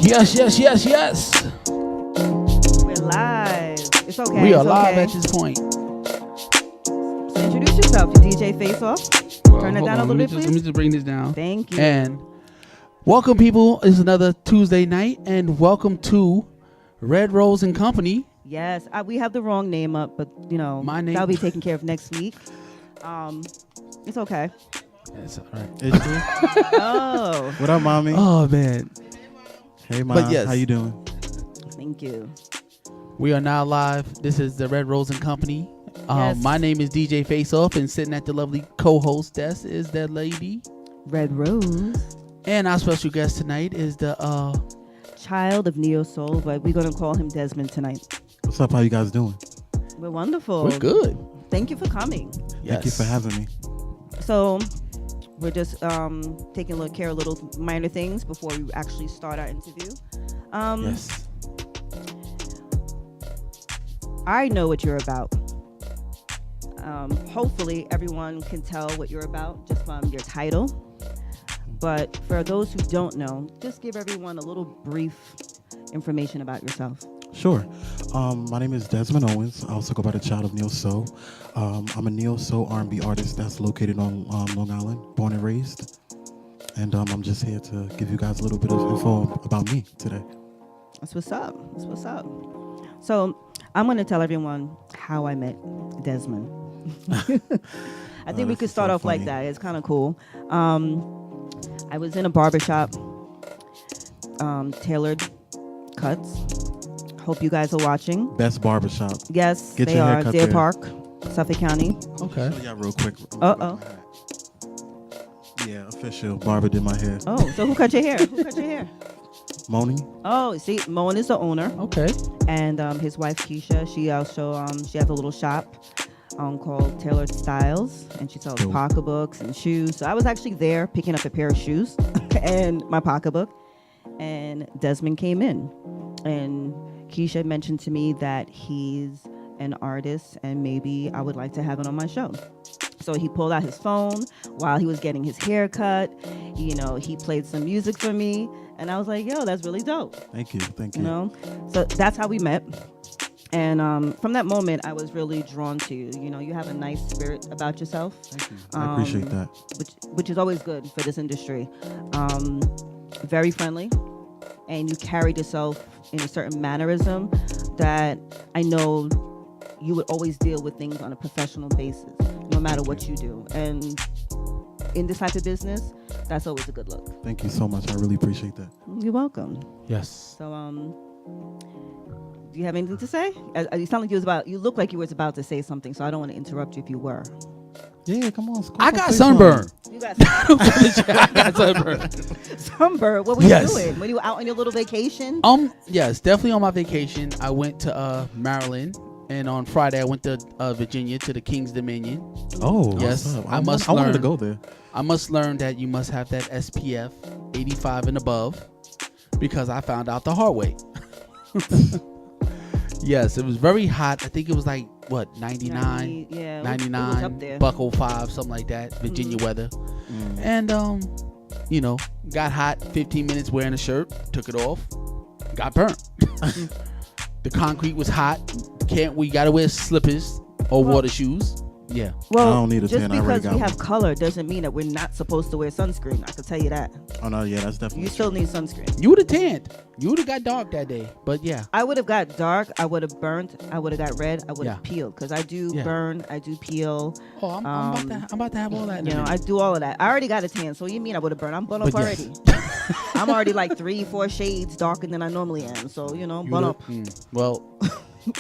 Yes, yes, yes, yes. We're live. It's okay. We are it's live okay. at this point. So introduce yourself, DJ Faceoff. Well, Turn it hold down on, a little let me bit, just, please. Let me just bring this down. Thank you. And welcome, people. It's another Tuesday night, and welcome to RedRose and Company. Yes, we have the wrong name up, but you know, My name- that'll be taken care of next week. It's okay. That's all right. Is she? Oh, What up, mommy? Oh man, Hey, mom. but yes. How you doing? thank you. we are now live. This is the RedRose and Company. Yes. My name is DJ Faceoff, and sitting at the lovely co-host desk is that lady. Red Rose, And our special guest tonight is the child of Neo Soul, but we're gonna call him Desmond tonight. What's up? How you guys doing? We're wonderful. we're good. Thank you for coming. Yes. Thank you for having me. So we're just taking care of little minor things before we actually start our interview. Yes. I know what you're about. Hopefully everyone can tell what you're about just from your title. But for those who don't know, just give everyone a little brief information about yourself. Sure. My name is Desmond Owens. I also go by the Child of Neo Soul. I'm a Neo Soul R&B artist that's located on Long Island, born and raised. And I'm just here to give you guys a little bit of info about me today. That's what's up. That's what's up. So I'm going to tell everyone how I met Desmond. I think we could start off like that. It's kind of cool. I was in a barbershop, tailored cuts. Hope you guys are watching. Best barbershop. Yes, Get they your are. haircut Deer there. Park, Suffolk County. Okay. Yeah, real quick. Uh-oh. Yeah, official. Barber did my hair. Oh, so who cut your hair? Who cut your hair? Moni? Oh, see, Moen is the owner, Okay. and his wife Keisha. She also she has a little shop called Tailored Styles, and she sells Cool. pocketbooks and shoes. So I was actually there picking up a pair of shoes and my pocketbook, and Desmond came in, and Keisha mentioned to me that he's an artist and maybe I would like to have him on my show. So he pulled out his phone while he was getting his hair cut. You know, he played some music for me, and I was like, yo, that's really dope. Thank you. Thank you. You know, so that's how we met. And from that moment, I was really drawn to you. You know, you have a nice spirit about yourself. Thank you. I appreciate that. Which is always good for this industry. Very friendly, and you carried yourself in a certain mannerism that I know you would always deal with things on a professional basis, no matter what you do. And in this type of business, that's always a good look. Thank you so much. I really appreciate that. You're welcome. Yes. So, do you have anything to say? You sound like you look like you was about to say something, so I don't want to interrupt you if you were. Yeah, come on. I got sunburn. You got I got sunburn. sunburn. What were you Yes. doing? Were you out on your little vacation? Yes, definitely on my vacation. I went to Maryland, and on Friday I went to Virginia to the King's Dominion. Oh, Yes, what's up? I must I wanted learn. to go there. I must learn that you must have that SPF 85 and above, because I found out the hard way. Yes, it was very hot. I think it was like, what, 99? 90, yeah, it was up 99, there. buck 05, something like that, Virginia weather. And, you know, got hot, 15 minutes wearing a shirt, took it off, got burnt. The concrete was hot. We got to wear slippers or water shoes. Yeah. Well, I don't need a just tan, I already because got we one. have color doesn't mean that we're not supposed to wear sunscreen. I can tell you that. Oh, no, yeah, that's definitely You still need sunscreen. You would have tanned. You would have got dark that day. But yeah. I would have got dark. I would have burnt. I would have got red. I would have Yeah. peeled, because I do Yeah. burn. I do peel. Oh, I'm about to have all that in a You know, I minute. do all of that. I already got a tan. So what do you mean I would have burned? I'm burnt up But yes. already. I'm already like 3-4 shades darker than I normally am. So, you know, You burnt would've- up. Well,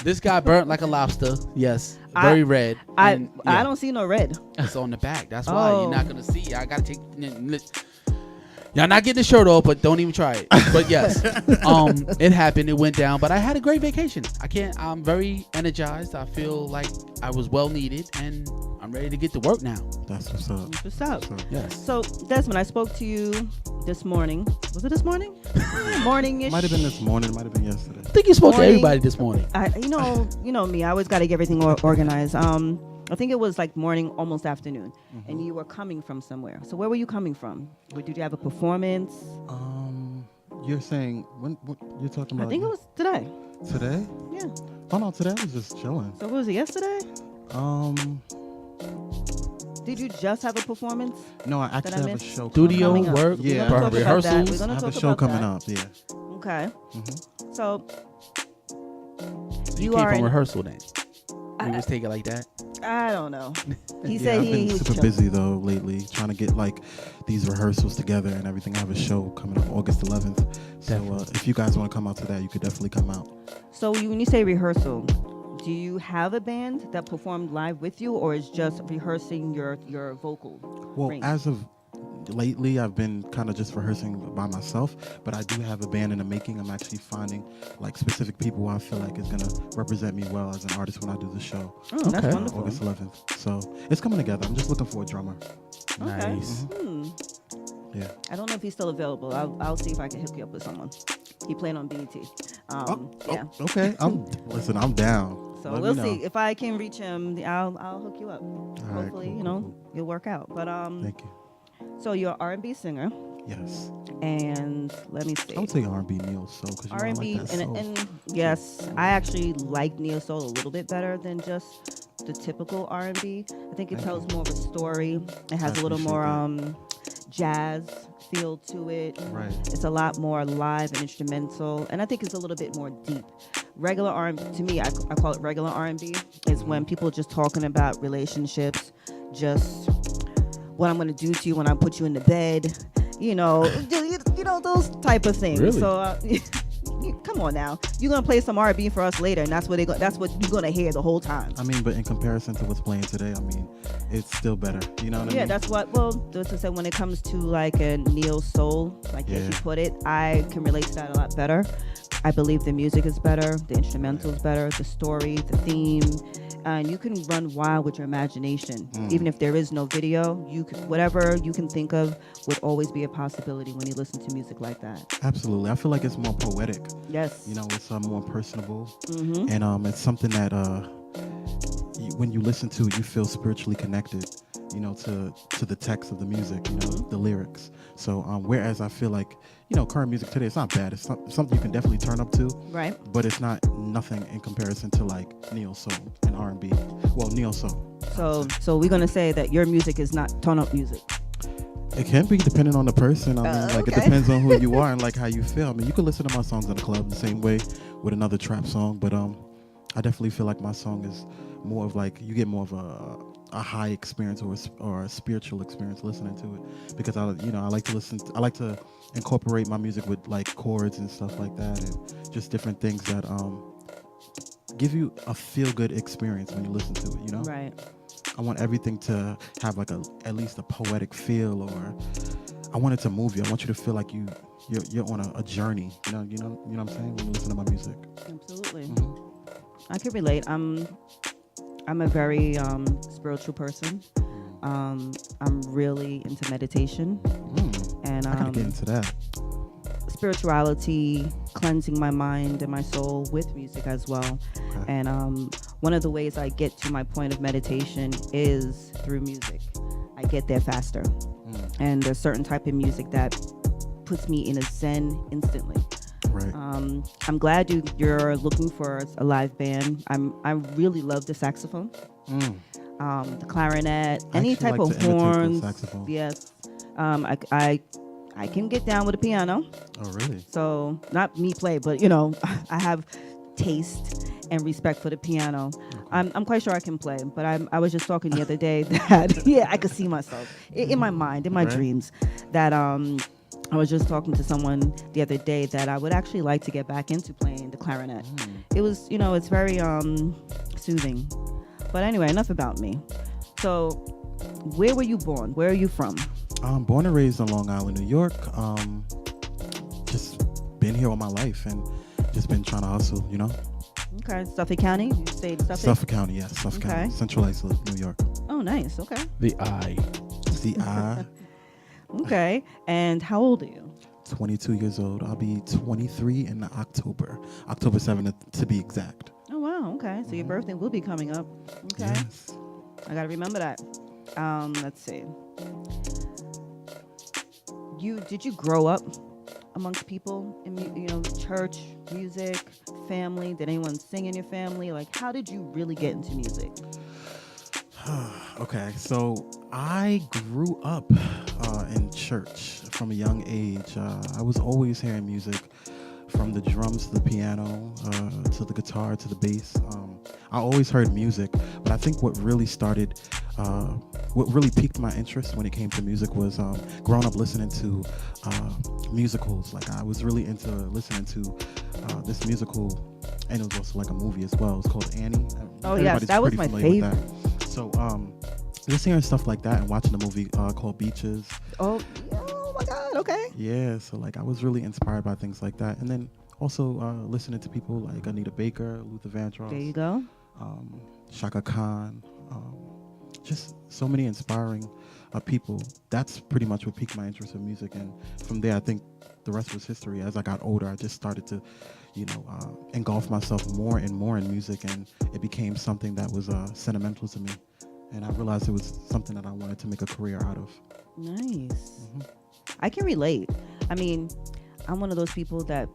this guy burnt like a lobster. Yes. Very red. I And, yeah, I don't see no red. It's on the back. That's why Oh. you're not going to see. I got to take... Y'all not getting the shirt off, but don't even try it. But yes, it happened. It went down. But I had a great vacation. I'm very energized. I feel like I was well needed, and I'm ready to get to work now. That's what's up. What's up? What's up. Yes. So, Desmond, I spoke to you this morning. Was it this morning? Morning-ish. Might have been this morning. Might have been yesterday. I think you spoke to Morning. everybody this morning. You know me. I always got to get everything organized. I think it was like morning, almost afternoon, and you were coming from somewhere. So where were you coming from? Did you have a performance? You're saying when you're talking about? I think it was today. Today. Yeah. Oh no, today I was just chilling. So was it yesterday? Um, Did you just have a performance? no, I I actually have a missed? show. Studio coming up. work, Yeah, We're gonna talk about that. rehearsals. We're I gonna have a talk show about coming that. up. Yeah. Okay. Mm-hmm. So You you came are from in, rehearsal then. You just take it like that. I don't know. He Yeah, said I've he been was super chill. busy though lately, trying to get like these rehearsals together and everything. I have a show coming up August 11th. So if you guys want to come out to that, you could definitely come out. So when you say rehearsal, do you have a band that performed live with you, or is just rehearsing your vocal Well, range? as of lately, I've been kind of just rehearsing by myself, but I do have a band in the making. I'm actually finding like specific people who I feel like is gonna represent me well as an artist when I do the show. Oh, that's Okay. wonderful. August 11th. So it's coming together. I'm just looking for a drummer. Okay. Nice. Yeah. I don't know if he's still available. I'll see if I can hook you up with someone. He playing on BET. Yeah. Okay. Listen. I'm down. So Let we'll me know. see if I can reach him. I'll hook you up. right, Hopefully, cool, you know, cool. you'll work out. But Thank you. so you're an R&B singer, Yes. and let me see. I would say R&B neo soul because you know, I R&B, like that soul. and yes, I actually like neo soul a little bit better than just the typical R&B. I think it Thank tells you. more of a story. It has a little appreciate more jazz feel to it. Right. It's a lot more live and instrumental, and I think it's a little bit more deep. Regular R&B, to me, I call it regular R&B, is when people just talking about relationships, just what I'm going to do to you when I put you in the bed, you know, those type of things. Really? So come on now, you're going to play some R&B for us later, and that's what you're going to hear the whole time. I mean, but in comparison to what's playing today, I mean, it's still better. You know what I mean? Yeah, that's what. Well, to say when it comes to like a neo soul, like as you put it, I can relate to that a lot better. I believe the music is better, the instrumental is better, the story, the theme, and you can run wild with your imagination. Even if there is no video, whatever you can think of would always be a possibility when you listen to music like that. Absolutely. I feel like it's more poetic. Yes. You know, it's more personable, Mm-hmm. and it's something that when you listen to it, you feel spiritually connected. You know, to the text of the music. You know, the lyrics. So whereas I feel like, you know, current music today, it's not bad. It's something you can definitely turn up to. Right. But it's not nothing in comparison to like neo soul and R&B. Well, neo soul. So we're gonna say that your music is not turn up music. It can be depending on the person. I mean, like okay. it depends on who you are and like how you feel. I mean, you could listen to my songs in the club the same way with another trap song, but I definitely feel like my song is more of like you get more of a high experience or a spiritual experience listening to it because I like to incorporate my music with like chords and stuff like that and just different things that give you a feel good experience when you listen to it. You know, Right. I want everything to have like at least a poetic feel, or I want it to move you. I want you to feel like you're on a journey. You know what I'm saying when you listen to my music. Absolutely. Mm-hmm. I can relate. I'm a very spiritual person. I'm really into meditation and I gotta get into that. spirituality, cleansing my mind and my soul with music as well. Okay. And one of the ways I get to my point of meditation is through music. I get there faster. And there's certain type of music that puts me in a zen instantly. Right. I'm glad you're looking for a live band. I really love the saxophone, the clarinet, any type like of to imitate the horns. saxophone. Yes, I can get down with a piano. Oh, really? So not me play, but I have taste and respect for the piano. Okay. I'm quite sure I can play, but I was just talking the other day that I could see myself in my mind, in my dreams, that I was just talking to someone the other day that I would actually like to get back into playing the clarinet. It was, it's very soothing. But anyway, enough about me. So, where were you born? Where are you from? Born and raised in Long Island, New York. Just been here all my life and just been trying to hustle, you know? Okay, Suffolk County? You stayed in Suffolk? Suffolk County, yes. Suffolk County. Central Islip, New York. Oh, nice. Okay. The eye. The I. Okay. And how old are you? 22 years old. I'll be 23 in October 7th to be exact. Oh, wow. Okay. So your birthday will be coming up. Okay. Yes. I got to remember that. Let's see. Did you grow up amongst people in church, music, family? Did anyone sing in your family? Like, how did you really get into music? Okay, so I grew up in church from a young age. I was always hearing music, from the drums to the piano, to the guitar to the bass. I always heard music, but I think what really piqued my interest when it came to music was growing up listening to musicals. Like, I was really into listening to this musical, and it was also like a movie as well. It's called Annie. Oh yes, that was my favorite. So just hearing stuff like that and watching a movie called Beaches. Oh my God, okay. Yeah, so like I was really inspired by things like that. And then also listening to people like Anita Baker, Luther Vandross. There you go. Shaka Khan. Just so many inspiring people. That's pretty much what piqued my interest in music. And from there, I think the rest was history. As I got older, I just started to, engulf myself more and more in music. And it became something that was sentimental to me. And I realized it was something that I wanted to make a career out of. Nice. Mm-hmm. I can relate. I mean, I'm one of those people that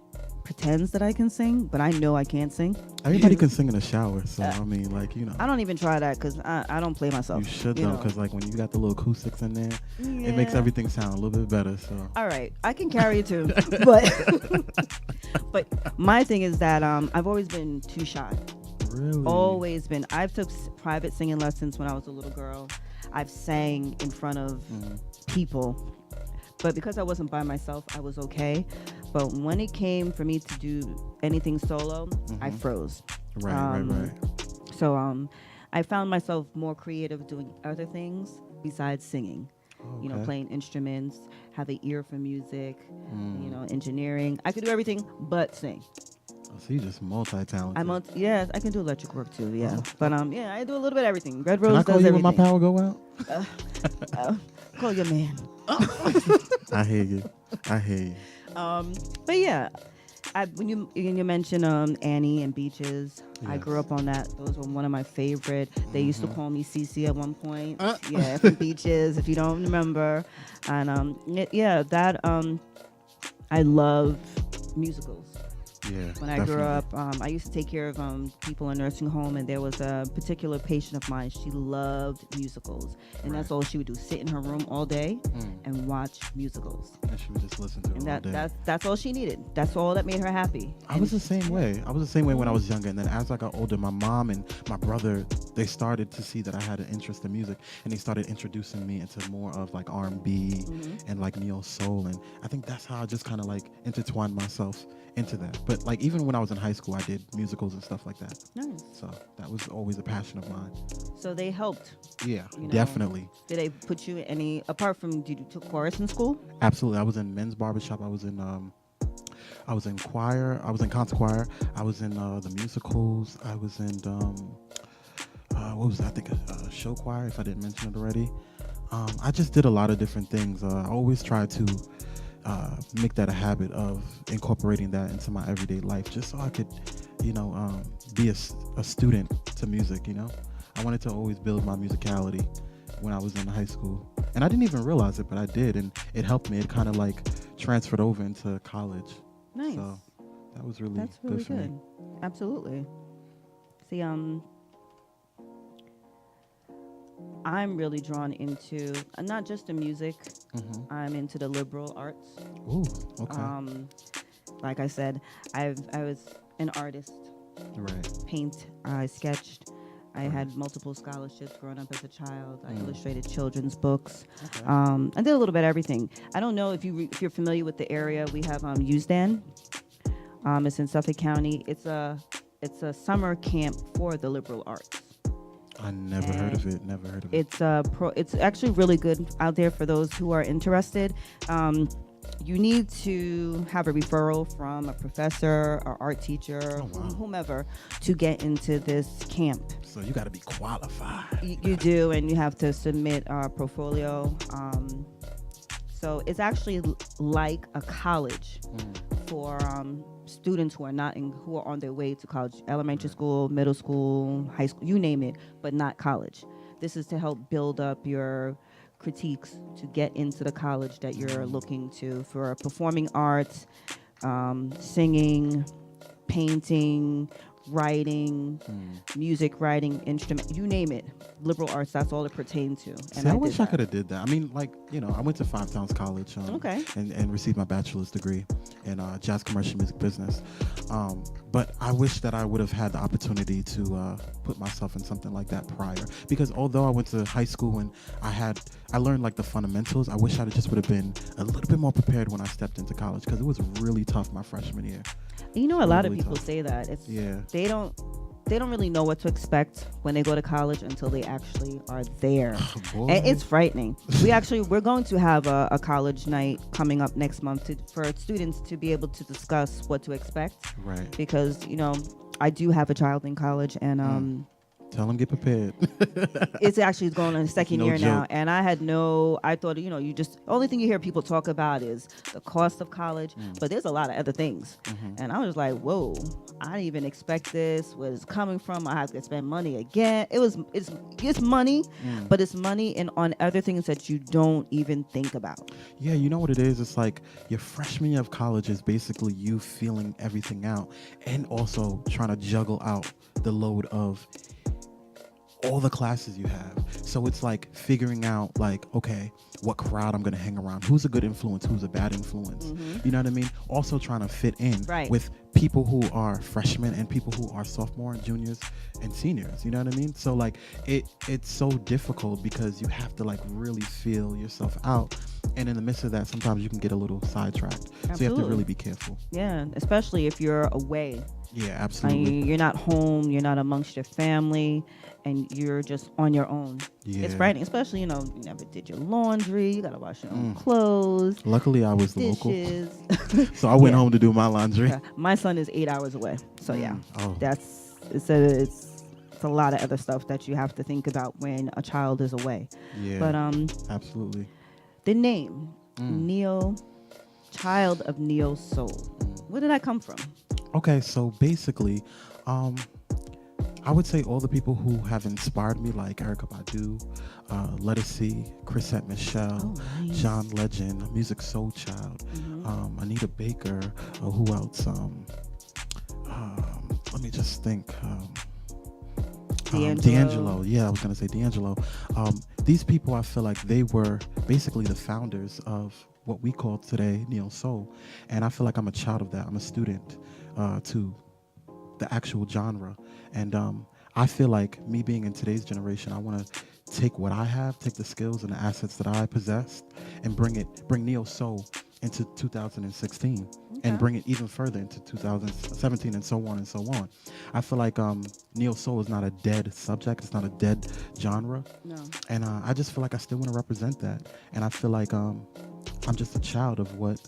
pretends that I can sing, but I know I can't sing. Everybody can sing in the shower, so I mean, like, I don't even try that because I don't play myself. You should though, because like when you got the little acoustics in there, it makes everything sound a little bit better. So all right, I can carry it too, but my thing is that I've always been too shy. Really? Always been. I've took private singing lessons when I was a little girl. I've sang in front of people, but because I wasn't by myself, I was okay. But when it came for me to do anything solo, I froze. Right. So I found myself more creative doing other things besides singing. Okay. Playing instruments, have an ear for music, engineering. I could do everything but sing. So you just multi-talented. Yes, I can do electric work too. Yeah, but I do a little bit of everything. RedRose Can I call does you everything. when my power go out? Call your man. I hear you. But yeah, when you mentioned Annie and Beaches, yes. I grew up on that. Those were one of my favorite. They used to call me Cece at one point. Yeah, from Beaches, if you don't remember. And I love musicals. Yeah, when I grew up, I used to take care of people in nursing home, and there was a particular patient of mine. She loved musicals, and that's all she would do: sit in her room all day and watch musicals. And she would just listen to it all day. That's all she needed. That's all that made her happy. I was the same way. When I was younger, and then as I got older, my mom and my brother, they started to see that I had an interest in music, and they started introducing me into more of like R&B and like neo soul, and I think that's how I just kind of like intertwined myself into that. But like even when I was in high school, I did musicals and stuff like that. Nice. So that was always a passion of mine. So they helped. Yeah, definitely. Did they put you in any, apart from, did you took chorus in school? Absolutely. I was in men's barbershop. I was in choir. I was in concert choir. I was in the musicals. I was in what was that? I think a show choir, if I didn't mention it already. I just did a lot of different things. I always tried to make that a habit of incorporating that into my everyday life, just so I could, be a student to music. I wanted to always build my musicality when I was in high school, and I didn't even realize it, but I did, and it helped me. It kind of like transferred over into college. Nice. So that was really That's really good for me. Absolutely. See, I'm really drawn into not just the music. I'm into the liberal arts. Ooh, okay. Like I said, I was an artist. Right. Paint. I sketched. I had multiple scholarships growing up as a child. I illustrated children's books. Okay. I did a little bit of everything. I don't know if you're familiar with the area. We have Usedan. It's in Suffolk County. It's a summer camp for the liberal arts. I never heard of it. It's actually really good out there for those who are interested. You need to have a referral from a professor or art teacher, whomever, to get into this camp. So you got to be qualified. You do, and you have to submit a portfolio. So it's actually like a college for students who are on their way to college, elementary school, middle school, high school, you name it, but not college. This is to help build up your critiques to get into the college that you're looking to for performing arts, singing, painting, writing, music writing, instrument, you name it, liberal arts, that's all it pertained to. And See, I wish I could have did that. I mean, like, I went to Five Towns College and received my bachelor's degree in jazz commercial music business. But I wish that I would have had the opportunity to put myself in something like that prior. Because although I went to high school and I learned like the fundamentals, I wish I just would have been a little bit more prepared when I stepped into college, because it was really tough my freshman year. A lot of people say that they don't really know what to expect when they go to college until they actually are there. And it's frightening. We're going to have a college night coming up next month for students to be able to discuss what to expect. Right. Because, I do have a child in college, and tell them get prepared. It's actually going on the second year now, and I thought, only thing you hear people talk about is the cost of college, but there's a lot of other things. And I was like, whoa, I didn't even expect this. Where it's coming from? I have to spend money again. It's money, but it's money on other things that you don't even think about. Yeah, you know what it is? It's like your freshman year of college is basically you feeling everything out and also trying to juggle out the load of all the classes you have. So it's like figuring out like, okay, what crowd I'm going to hang around, who's a good influence, who's a bad influence. You know what I mean? Also trying to fit in with people who are freshmen and people who are sophomore and juniors and seniors. You know what I mean? So like it's so difficult because you have to like really feel yourself out. And in the midst of that, sometimes you can get a little sidetracked. Absolutely. So you have to really be careful. Yeah, especially if you're away. Yeah, absolutely. You're not home, you're not amongst your family, and you're just on your own. Yeah. It's frightening, especially, you never did your laundry, you got to wash your own clothes. Luckily, I was dishes. Local. So I went home to do my laundry. Yeah. My son is 8 hours away. So it's a lot of other stuff that you have to think about when a child is away. Yeah, but absolutely. The name, Neo, child of Neo Soul. Where did that come from? Okay, so basically, I would say all the people who have inspired me, like Erykah Badu, Lettucey, Chrisette Michelle, John Legend, Music Soul Child, Anita Baker, who else? Let me just think. D'Angelo. Yeah, I was going to say D'Angelo. These people, I feel like they were basically the founders of what we call today Neo Soul. And I feel like I'm a child of that. I'm a student to the actual genre. And I feel like me being in today's generation, I want to take what I have, take the skills and the assets that I possessed, and bring Neo Soul into 2016 and bring it even further into 2017 and so on and so on. I feel like Neo Soul is not a dead subject. It's not a dead genre. No. And I just feel like I still want to represent that. And I feel like I'm just a child of what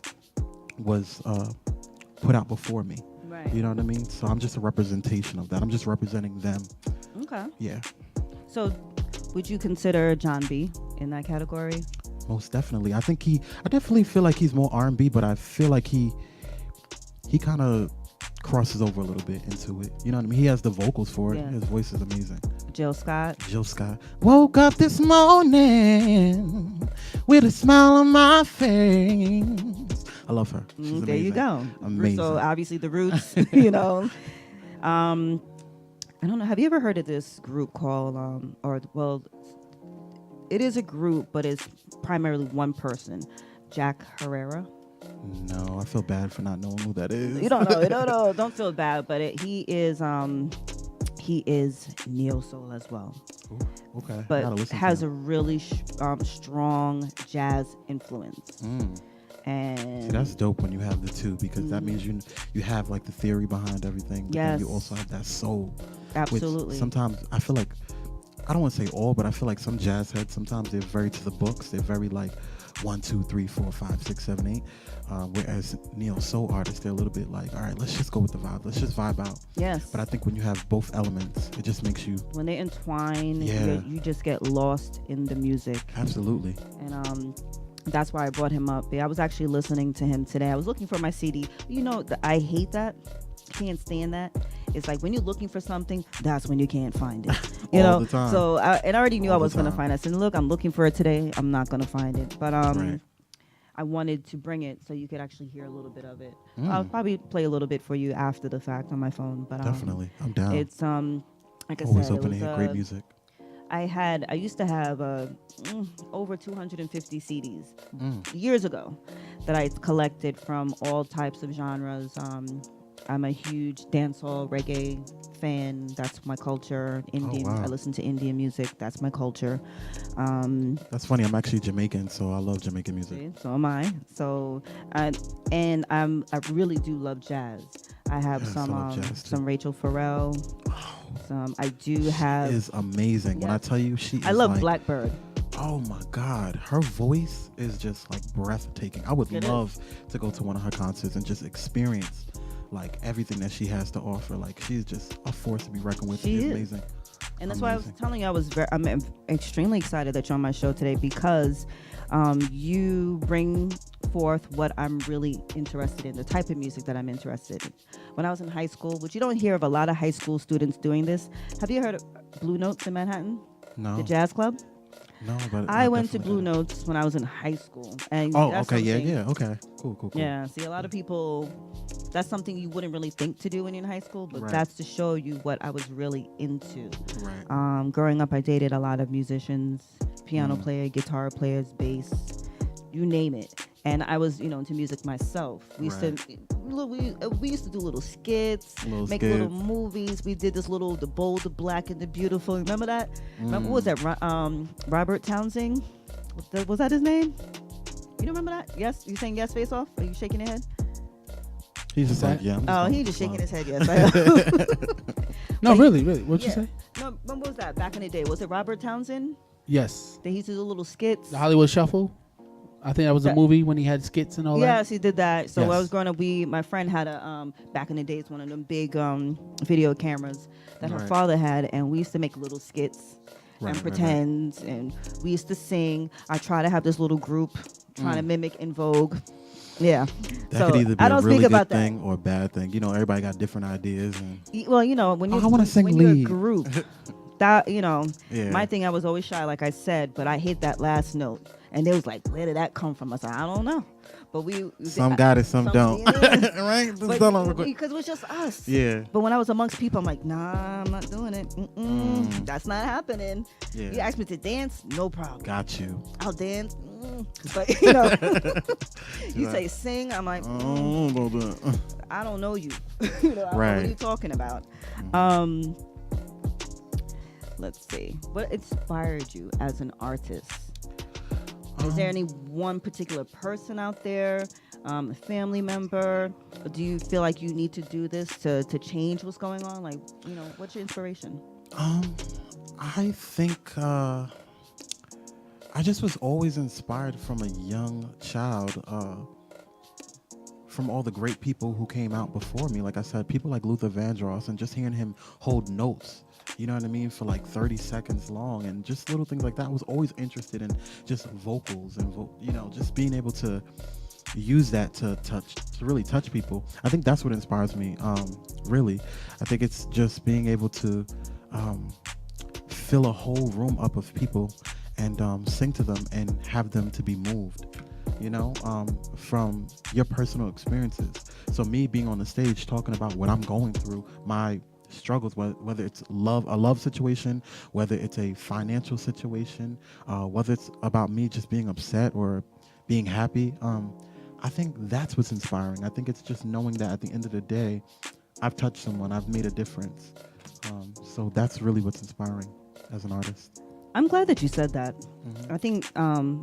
was put out before me. Right. You know what I mean? So I'm just a representation of that. I'm just representing them. Okay. Yeah. So would you consider John B in that category? Most definitely. I definitely feel like he's more R&B, but I feel like he kind of crosses over a little bit into it. You know what I mean? He has the vocals for it. Yeah. His voice is amazing. Jill Scott. Woke up this morning with a smile on my face. I love her. She's amazing. There you go. Amazing. So obviously the Roots, I don't know. Have you ever heard of this group called, it is a group, but it's primarily one person, Jack Herrera? No, I feel bad for not knowing who that is. You don't know. Don't feel bad, but he is neo soul as well. Ooh, okay. But has a really strong jazz influence. And see, that's dope when you have the two, because that means you have like the theory behind everything, but then you also have that soul. Absolutely. Sometimes I feel like, I don't want to say all, but I feel like some jazz heads, sometimes they're very to the books. They're very like 1, 2, 3, 4, 5, 6, 7, 8. Whereas neo soul artists, they're a little bit like, all right, let's just go with the vibe. Let's just vibe out. Yes. But I think when you have both elements, it just makes you, when they entwine, you just get lost in the music. Absolutely. And that's why I brought him up. I was actually listening to him today. I was looking for my CD. I hate that. can't stand that. It's like when you're looking for something, that's when you can't find it. You All know. the time. So and I already knew All I the was gonna time. find it. I said, look, I'm looking for it today. I'm not gonna find it, but Right. I wanted to bring it so you could actually hear a little bit of it. Mm. I'll probably play a little bit for you after the fact on my phone, but Definitely. I'm down. it's like I Always said, open it to was hear great music. I used to have over 250 CDs Mm. years ago that I collected from all types of genres. I'm a huge dancehall reggae fan. That's my culture. Indian. wow. I listen to Indian music. That's my culture. That's funny. I'm actually Jamaican, so I love Jamaican music. See, so am I. So, I really do love jazz. I have Yes, I love jazz, too. some Rachel Farrell. Some I do have. Is amazing. When I Yes. tell you, she is I love like, Blackbird. oh my God, her voice is just like breathtaking. I would It love to go to one of her concerts and just experience like everything that she has to offer. Like she's just a force to be reckoned with. She She's is. amazing. And that's why I was Amazing. telling you I'm extremely excited that you're on my show today because you bring forth what I'm really interested in, the type of music that I'm interested in. When I was in high school, which you don't hear of a lot of high school students doing this. Have you heard of Blue Notes in Manhattan? No, The jazz club? no, but I went to definitely Blue haven't. Notes when I was in high school. And Oh, that's okay, yeah, something- yeah, okay, cool. Yeah, see, a lot of people, that's something you wouldn't really think to do when you're in high school, but Right. that's to show you what I was really into. Right. Growing up, I dated a lot of musicians, piano Mm. player, guitar players, bass, you name it. And I was, into music myself. We used to do little skits, make little movies. We did The Bold, the Black, and the Beautiful. Remember that? Remember, what was that? Robert Townsend? Was that his name? You don't remember that? Yes? You saying yes, Faceoff? Are you shaking your head? He's just What's like, that? yeah. I'm Oh, going he with just the shaking flow. his head, yes. No, But really. What'd you yeah. say? No, when was that? Back in the day. Was it Robert Townsend? Yes. They used to do little skits. The Hollywood Shuffle. I think that was a That- movie when he had skits and all that. Yes, he did that. So when I Yes. was growing up, my friend had a back in the days one of them big video cameras that her Right. father had, and we used to make little skits Right, and right, pretend, and we used to sing. I try to have this little group trying to mimic In Vogue. Yeah. That so could either be I a don't really speak good about thing or a bad thing. You know, everybody got different ideas. And Well, when you're I wanna sing when you're a lead. group, that Yeah. my thing, I was always shy, like I said, but I hit that last note, and they was like, "Where did that come from?" I said, "I don't know," but some got it, some don't. yeah. Right? Just tell 'em real quick. Because it was just us. Yeah. But when I was amongst people, I'm like, nah, I'm not doing it. That's not happening. Yeah. You ask me to dance, no problem. Got you. I'll dance. But you Right. say sing, I'm like, Oh, well, but, I don't know you. I don't know what Right. are you talking about? Let's see. What inspired you as an artist? Is there any one particular person out there, a family member? Or do you feel like you need to do this to change what's going on? Like, what's your inspiration? I think I just was always inspired from a young child, from all the great people who came out before me. Like I said, people like Luther Vandross, and just hearing him hold notes, you know what I mean, for like 30 seconds long, and just little things like that. I was always interested in just vocals and just being able to use that to really touch people. I think that's what inspires me. Really, I think it's just being able to fill a whole room up of people and sing to them and have them to be moved, from your personal experiences. So me being on the stage talking about what I'm going through, my struggles, whether it's a love situation, whether it's a financial situation, whether it's about me just being upset or being happy, I think that's what's inspiring. I think it's just knowing that at the end of the day, I've touched someone, I've made a difference. So that's really what's inspiring as an artist. I'm glad that you said that. Mm-hmm.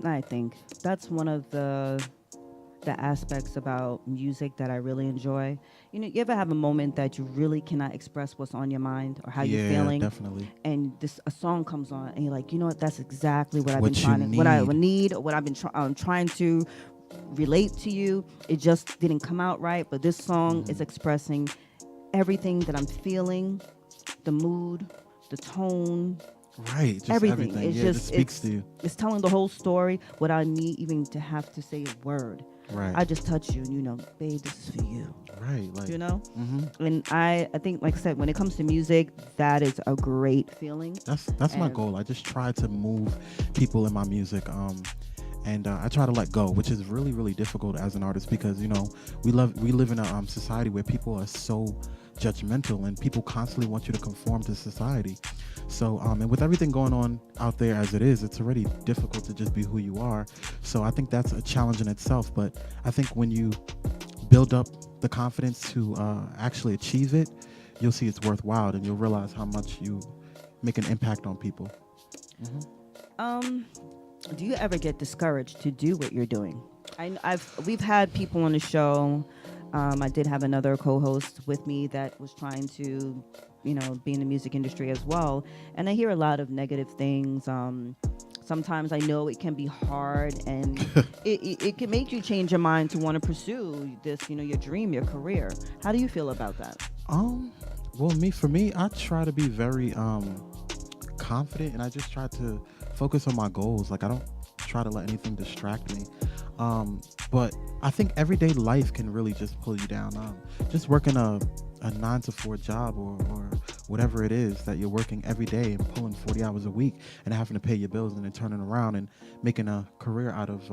I think that's one of the aspects about music that I really enjoy. You ever have a moment that you really cannot express what's on your mind or how you're feeling? Yeah, definitely. And a song comes on and you're like, you know what, that's exactly what I've What been you trying to, what I need. would need, or what I've been trying to relate to you. It just didn't come out right, but this song is expressing everything that I'm feeling, the mood, the tone, Right, just everything. It's Yeah, just it speaks to you. It's telling the whole story without me even to have to say a word. Right. I just touch you and babe, this is for you. Right. Like, And I think, like I said, when it comes to music, that is a great feeling. That's my goal. I just try to move people in my music. And I try to let go, which is really, really difficult as an artist because, we live in a society where people are so judgmental and people constantly want you to conform to society. So, and with everything going on out there as it is, it's already difficult to just be who you are. So I think that's a challenge in itself. But I think when you build up the confidence to actually achieve it, you'll see it's worthwhile and you'll realize how much you make an impact on people. Do you ever get discouraged to do what you're doing? We've had people on the show. I did have another co-host with me that was trying to, be in the music industry as well. And I hear a lot of negative things. Sometimes I know it can be hard and it can make you change your mind to want to pursue this, your dream, your career. How do you feel about that? Well, for me, I try to be very confident and I just try to focus on my goals. Like I don't try to let anything distract me. But I think everyday life can really just pull you down. Just working a 9-to-4 job or whatever it is that you're working every day and pulling 40 hours a week and having to pay your bills and then turning around and making a career out of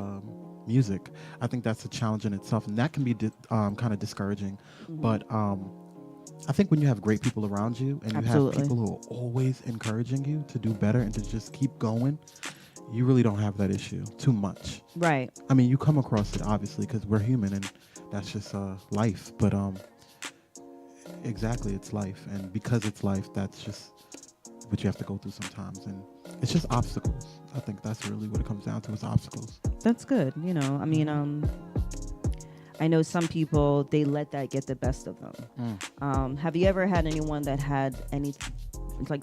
music. I think that's a challenge in itself, and that can be kind of discouraging. But I think when you have great people around you and you have people who are always encouraging you to do better and to just keep going, you really don't have that issue too much. Right. I mean, you come across it obviously because we're human and that's just life. But exactly, it's life, and because it's life, that's just what you have to go through sometimes, and it's just obstacles. I think that's really what it comes down to, is obstacles. That's good. I mean, I know some people, they let that get the best of them. Have you ever had anyone that had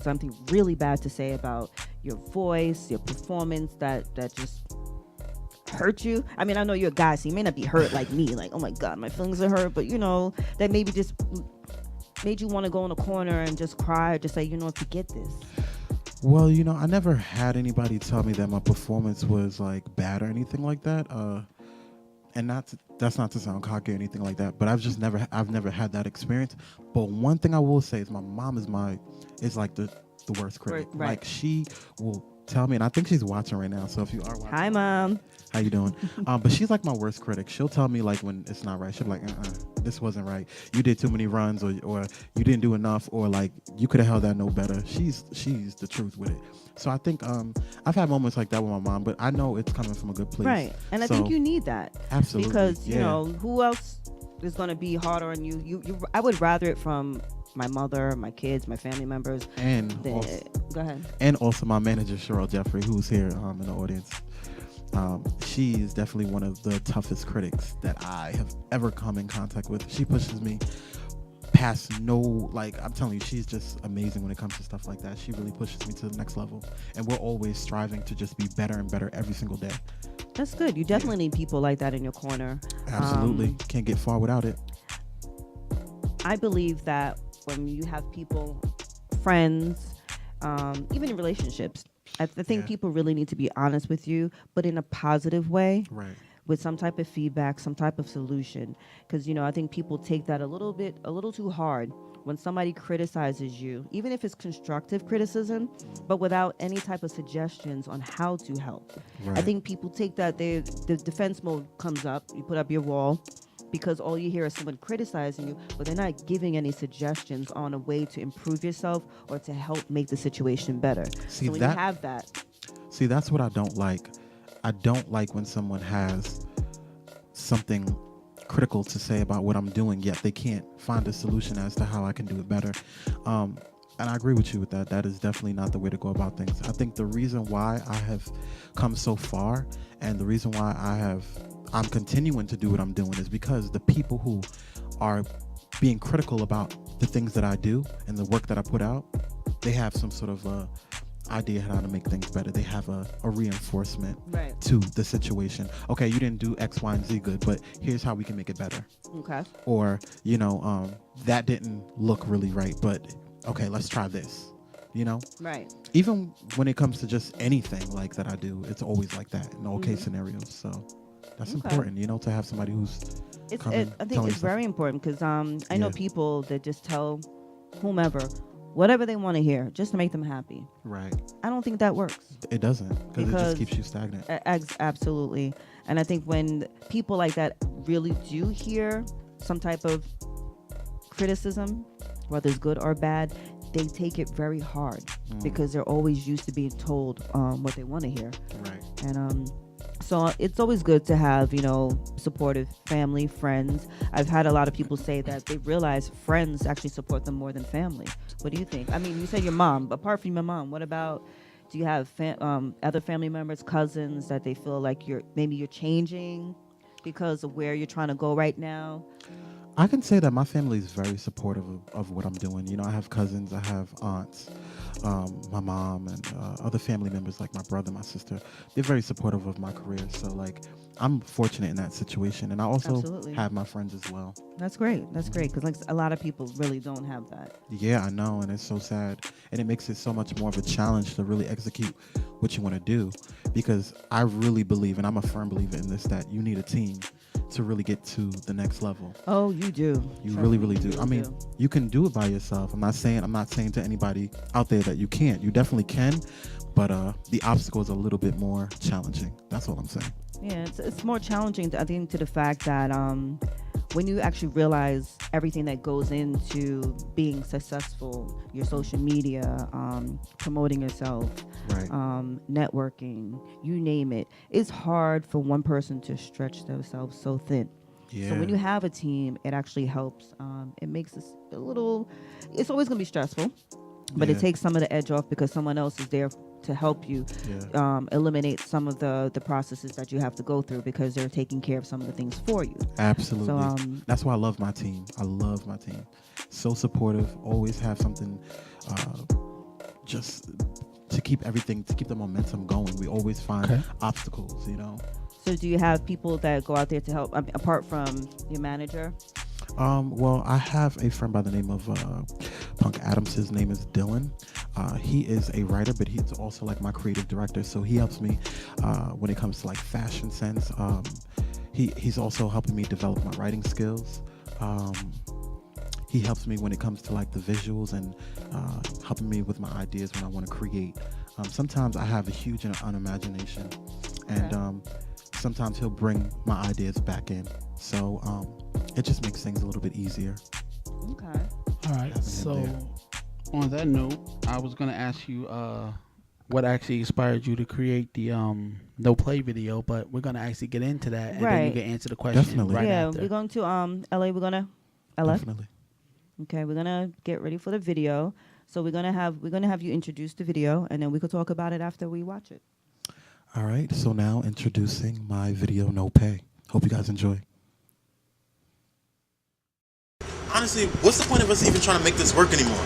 something really bad to say about your voice, your performance, that just hurt you? I mean, I know you're a guy, so you may not be hurt like me, like, oh my God, my feelings are hurt, but that maybe just made you want to go in a corner and just cry or just say, forget this. Well, I never had anybody tell me that my performance was like bad or anything like that. And that's not to sound cocky or anything like that, but I've never had that experience. But one thing I will say is my mom is like the worst critic. Right. Like she will tell me, and I think she's watching right now. So if you are watching, hi Mom, how you doing? But she's like my worst critic. She'll tell me like when it's not right. She'll be like, this wasn't right. You did too many runs, or you didn't do enough, or like you could have held that note better. She's the truth with it. So I think I've had moments like that with my mom, but I know it's coming from a good place. Right, and I think you need that. Absolutely, because who else is going to be harder on you? I would rather it from my mother, my kids, my family members, and go ahead. And also my manager Cheryl Jeffrey, who's here in the audience. She is definitely one of the toughest critics that I have ever come in contact with. She pushes me past I'm telling you, she's just amazing when it comes to stuff like that. She really pushes me to the next level, and we're always striving to just be better and better every single day. That's good. You definitely need people like that in your corner. Absolutely. Can't get far without it. I believe that when you have people, friends, even in relationships, I think people really need to be honest with you, but in a positive way. Right. With some type of feedback, some type of solution. Because, I think people take that a little too hard when somebody criticizes you, even if it's constructive criticism, but without any type of suggestions on how to help. Right. I think people take that, the defense mode comes up, you put up your wall, because all you hear is someone criticizing you, but they're not giving any suggestions on a way to improve yourself or to help make the situation better. So when you have that. See, that's what I don't like. I don't like when someone has something critical to say about what I'm doing, yet they can't find a solution as to how I can do it better. And I agree with you with that. That is definitely not the way to go about things. I think the reason why I have come so far and the reason why I'm continuing to do what I'm doing is because the people who are being critical about the things that I do and the work that I put out, they have some sort of idea how to make things better. They have a reinforcement to the situation. Okay, you didn't do X, Y, and Z good, but here's how we can make it better. Okay. Or, that didn't look really right, but okay, let's try this. Right. Even when it comes to just anything like that I do, it's always like that in all case scenarios. So That's important, you know, to have somebody who's I think it's very important because I know people that just tell whomever whatever they want to hear just to make them happy. Right. I don't think that works. It doesn't, because it just keeps you stagnant. Absolutely. And I think when people like that really do hear some type of criticism, whether it's good or bad, they take it very hard because they're always used to being told what they want to hear. Right. And so it's always good to have, you know, supportive family, friends. I've had a lot of people say that they realize friends actually support them more than family. What do you think? I mean, you said your mom, but apart from your mom, what about, do you have other family members, cousins that they feel like you're changing because of where you're trying to go right now? I can say that my family is very supportive of what I'm doing. You know, I have cousins, I have aunts, my mom, and other family members like my brother, my sister. They're very supportive of my career. So, like, I'm fortunate in that situation. And I also have my friends as well. That's great. That's great. Because, like, a lot of people really don't have that. Yeah, I know. And it's so sad. And it makes it so much more of a challenge to really execute what you want to do. Because I really believe, and I'm a firm believer in this, that you need a team to really get to the next level. Oh, you do. You really, really do. I mean, you can do it by yourself. I'm not saying to anybody out there that you can't. You definitely can, but the obstacle is a little bit more challenging. That's all I'm saying. Yeah, it's more challenging, I think, to the fact that when you actually realize everything that goes into being successful, your social media, promoting yourself, right. Networking, you name it, it's hard for one person to stretch themselves so thin. Yeah. So when you have a team, it actually helps. It makes it a little, it's always going to be stressful, but it takes some of the edge off because someone else is there to help you eliminate some of the processes that you have to go through because they're taking care of some of the things for you. Absolutely. So, that's why I love my team. I love my team. So supportive. Always have something just to keep the momentum going. We always find obstacles, you know. So do you have people that go out there to help, apart from your manager? Well, I have a friend by the name of Punk Adams. His name is Dylan. He is a writer, but he's also like my creative director. So he helps me when it comes to like fashion sense. He's also helping me develop my writing skills. He helps me when it comes to like the visuals and helping me with my ideas when I want to create. Sometimes I have a huge imagination, and sometimes he'll bring my ideas back in. So it just makes things a little bit easier. Okay. All right. So on that note, I was going to ask you what actually inspired you to create the No Play video, but we're going to actually get into that, and then you can answer the question. Definitely. Right yeah, after. we're going to LA. We're going to LA. Definitely. Okay, we're gonna get ready for the video. So we're gonna have you introduce the video, and then we could talk about it after we watch it. All right. So now introducing my video, No Pay. Hope you guys enjoy. Honestly, what's the point of us even trying to make this work anymore?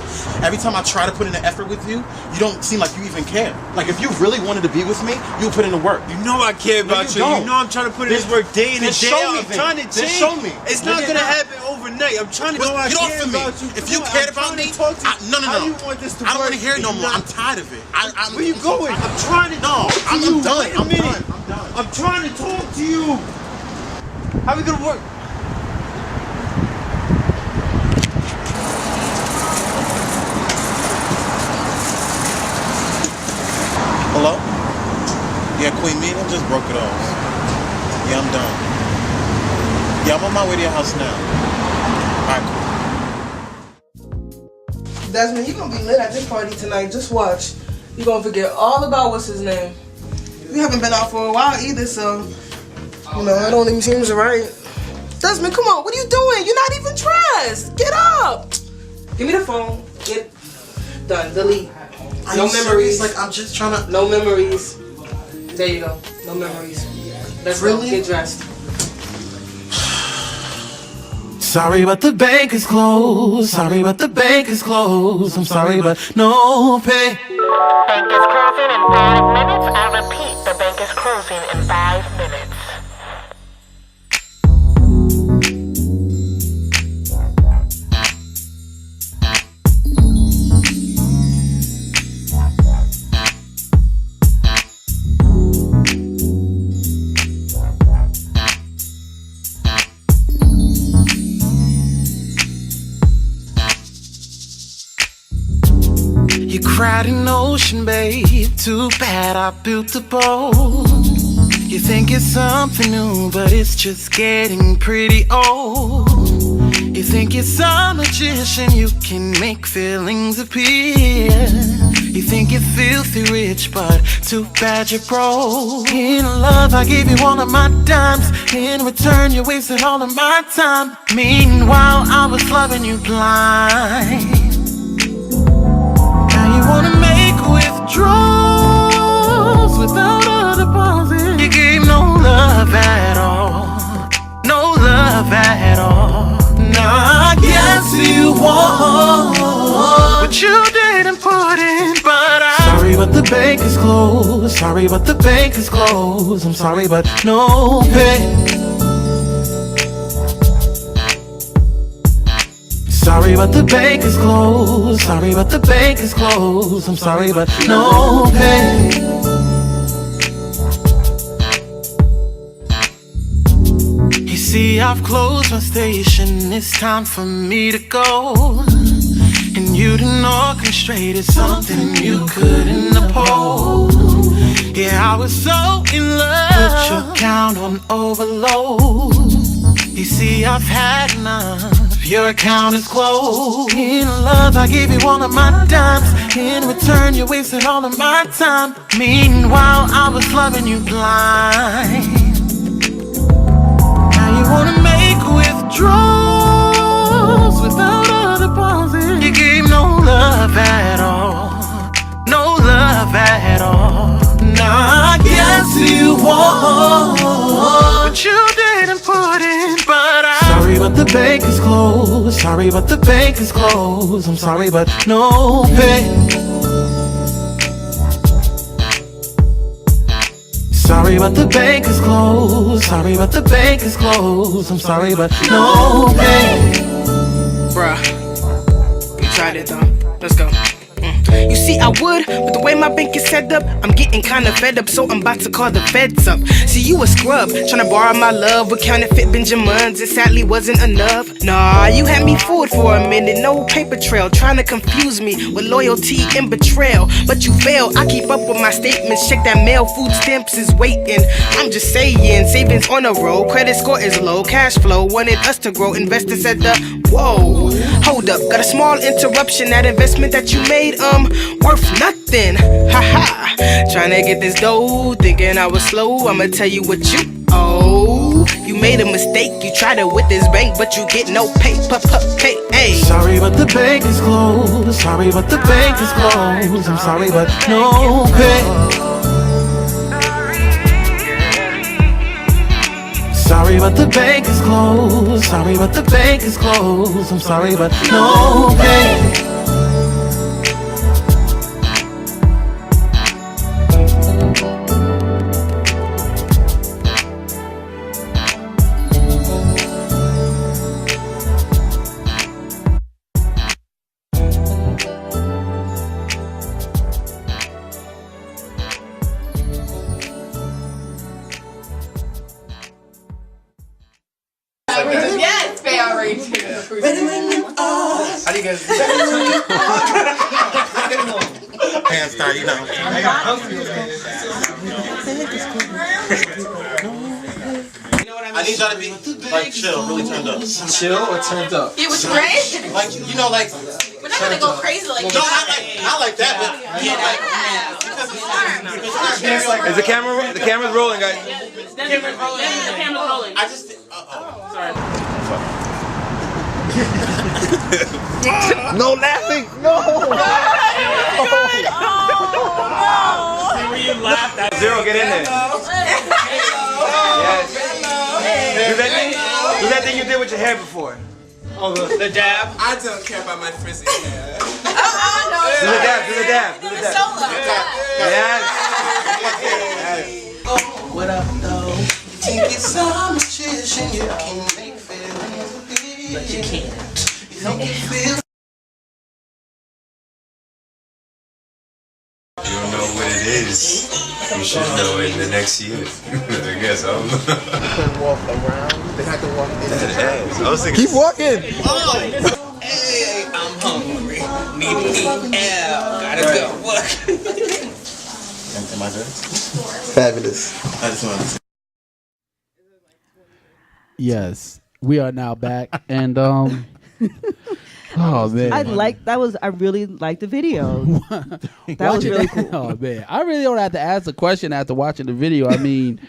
Every time I try to put in an effort with you, you don't seem like you even care. Like, if you really wanted to be with me, you would put in the work. You know I care about you. You know I'm trying to put in this work day in and day out. I'm trying to change. Show me. It's not going to happen overnight. I'm trying to get off of me. If you cared about me, no. I don't want to hear it no more. I'm tired of it. Where you going? I'm trying to talk to I'm you. done. Wait a minute. I'm trying to talk to you. How we going to work? Hello? Yeah, Queen, me and him just broke it off. Yeah, I'm done. Yeah, I'm on my way to your house now. Alright, cool. Desmond, you gonna be lit at this party tonight. Just watch. You gonna forget all about what's his name. We haven't been out for a while either, so it don't even seem right. Desmond, come on, what are you doing? You're not even dressed. Get up. Give me the phone. Get done. Delete. No memories. Like, I'm just trying to. No memories. There you go. No memories. Let's really get dressed. Sorry, but the bank is closed. Sorry, but the bank is closed. I'm sorry, but no pay. Bank is closing in 5 minutes. I repeat, the bank is closing in 5 minutes. You cried an ocean, babe. Too bad I built a boat. You think it's something new, but it's just getting pretty old. You think you're some magician, you can make feelings appear. You think you're filthy rich, but too bad you're broke. In love, I gave you all of my dimes. In return, you wasted all of my time. Meanwhile, I was loving you blind. Now you wanna make withdrawals without a deposit. You gave no love at all. No love at all. Now I guess you want what you didn't put in, but sorry, but the bank is closed. Sorry, but the bank is closed. I'm sorry, but no pay. Sorry, but the bank is closed. Sorry, but the bank is closed. I'm sorry, but no pay. See, I've closed my station, it's time for me to go. And you didn't orchestrate something you couldn't oppose. Yeah, I was so in love, put your account on overload. You see, I've had enough, your account is closed. In love, I gave you all of my dimes. In return, you wasted all of my time. Meanwhile, I was loving you blind. You wanna make withdrawals without a deposit. You gave no love at all. No love at all. Now I guess you want what you didn't put in, but sorry, but the bank is closed. Sorry, but the bank is closed. I'm sorry, but no pay. Sorry, but the bank is closed. Sorry, but the bank is closed. I'm sorry, but no pay. Bruh, you tried it though. Let's go. You see, I would, but the way my bank is set up, I'm getting kinda fed up, so I'm about to call the feds up. See, you a scrub, tryna borrow my love with counterfeit Benjamins, it sadly wasn't enough. Nah, you had me fooled for a minute, no paper trail, trying to confuse me with loyalty and betrayal. But you failed, I keep up with my statements, check that mail, food stamps is waiting. I'm just saying, savings on the road, credit score is low, cash flow wanted us to grow, investors said whoa, hold up, got a small interruption, that investment that you made, worth nothing, haha. Tryna get this dough, thinking I was slow. I'ma tell you what you owe. You made a mistake, you tried it with this bank, but you get no pay, pay, hey. Sorry, but the bank is closed. Sorry, but the bank is closed. I'm sorry, but no pay. Sorry, but the bank is closed. Sorry, but the bank is closed. I'm sorry, but no pay. Yes, they are right too. How do you guys do that? Hands down, you know. I need y'all to be like chill, really turned up. Chill or turned up? It was great. Like you know, like We're not gonna go crazy like no, not like that, but you know, like Is the camera's rolling, guys? The camera's rolling. I just Sorry. No laughing. No. See where you laughed at. Zero, get in there. Yes. Do that thing you did with your hair before. Oh, the dab. I don't care about my frizzy hair. No. Do the dab. Do the dab. Do the dab. Solo. Yes. What up, though? Think it's some magician, you can make feelings appear. But you can't. You think you feel. You don't know what it is. You should know it in the next year. I guess I don't know. They couldn't walk around. They had to walk in. That ass. I was thinking. Keep walking. Oh. Hey, I'm hungry. Gotta go. Look. Am I good? Fabulous. I just wanted to say. Yes, we are now back, and oh man, I really liked the video. That was really cool. Oh man, I really don't have to ask the question after watching the video. I mean,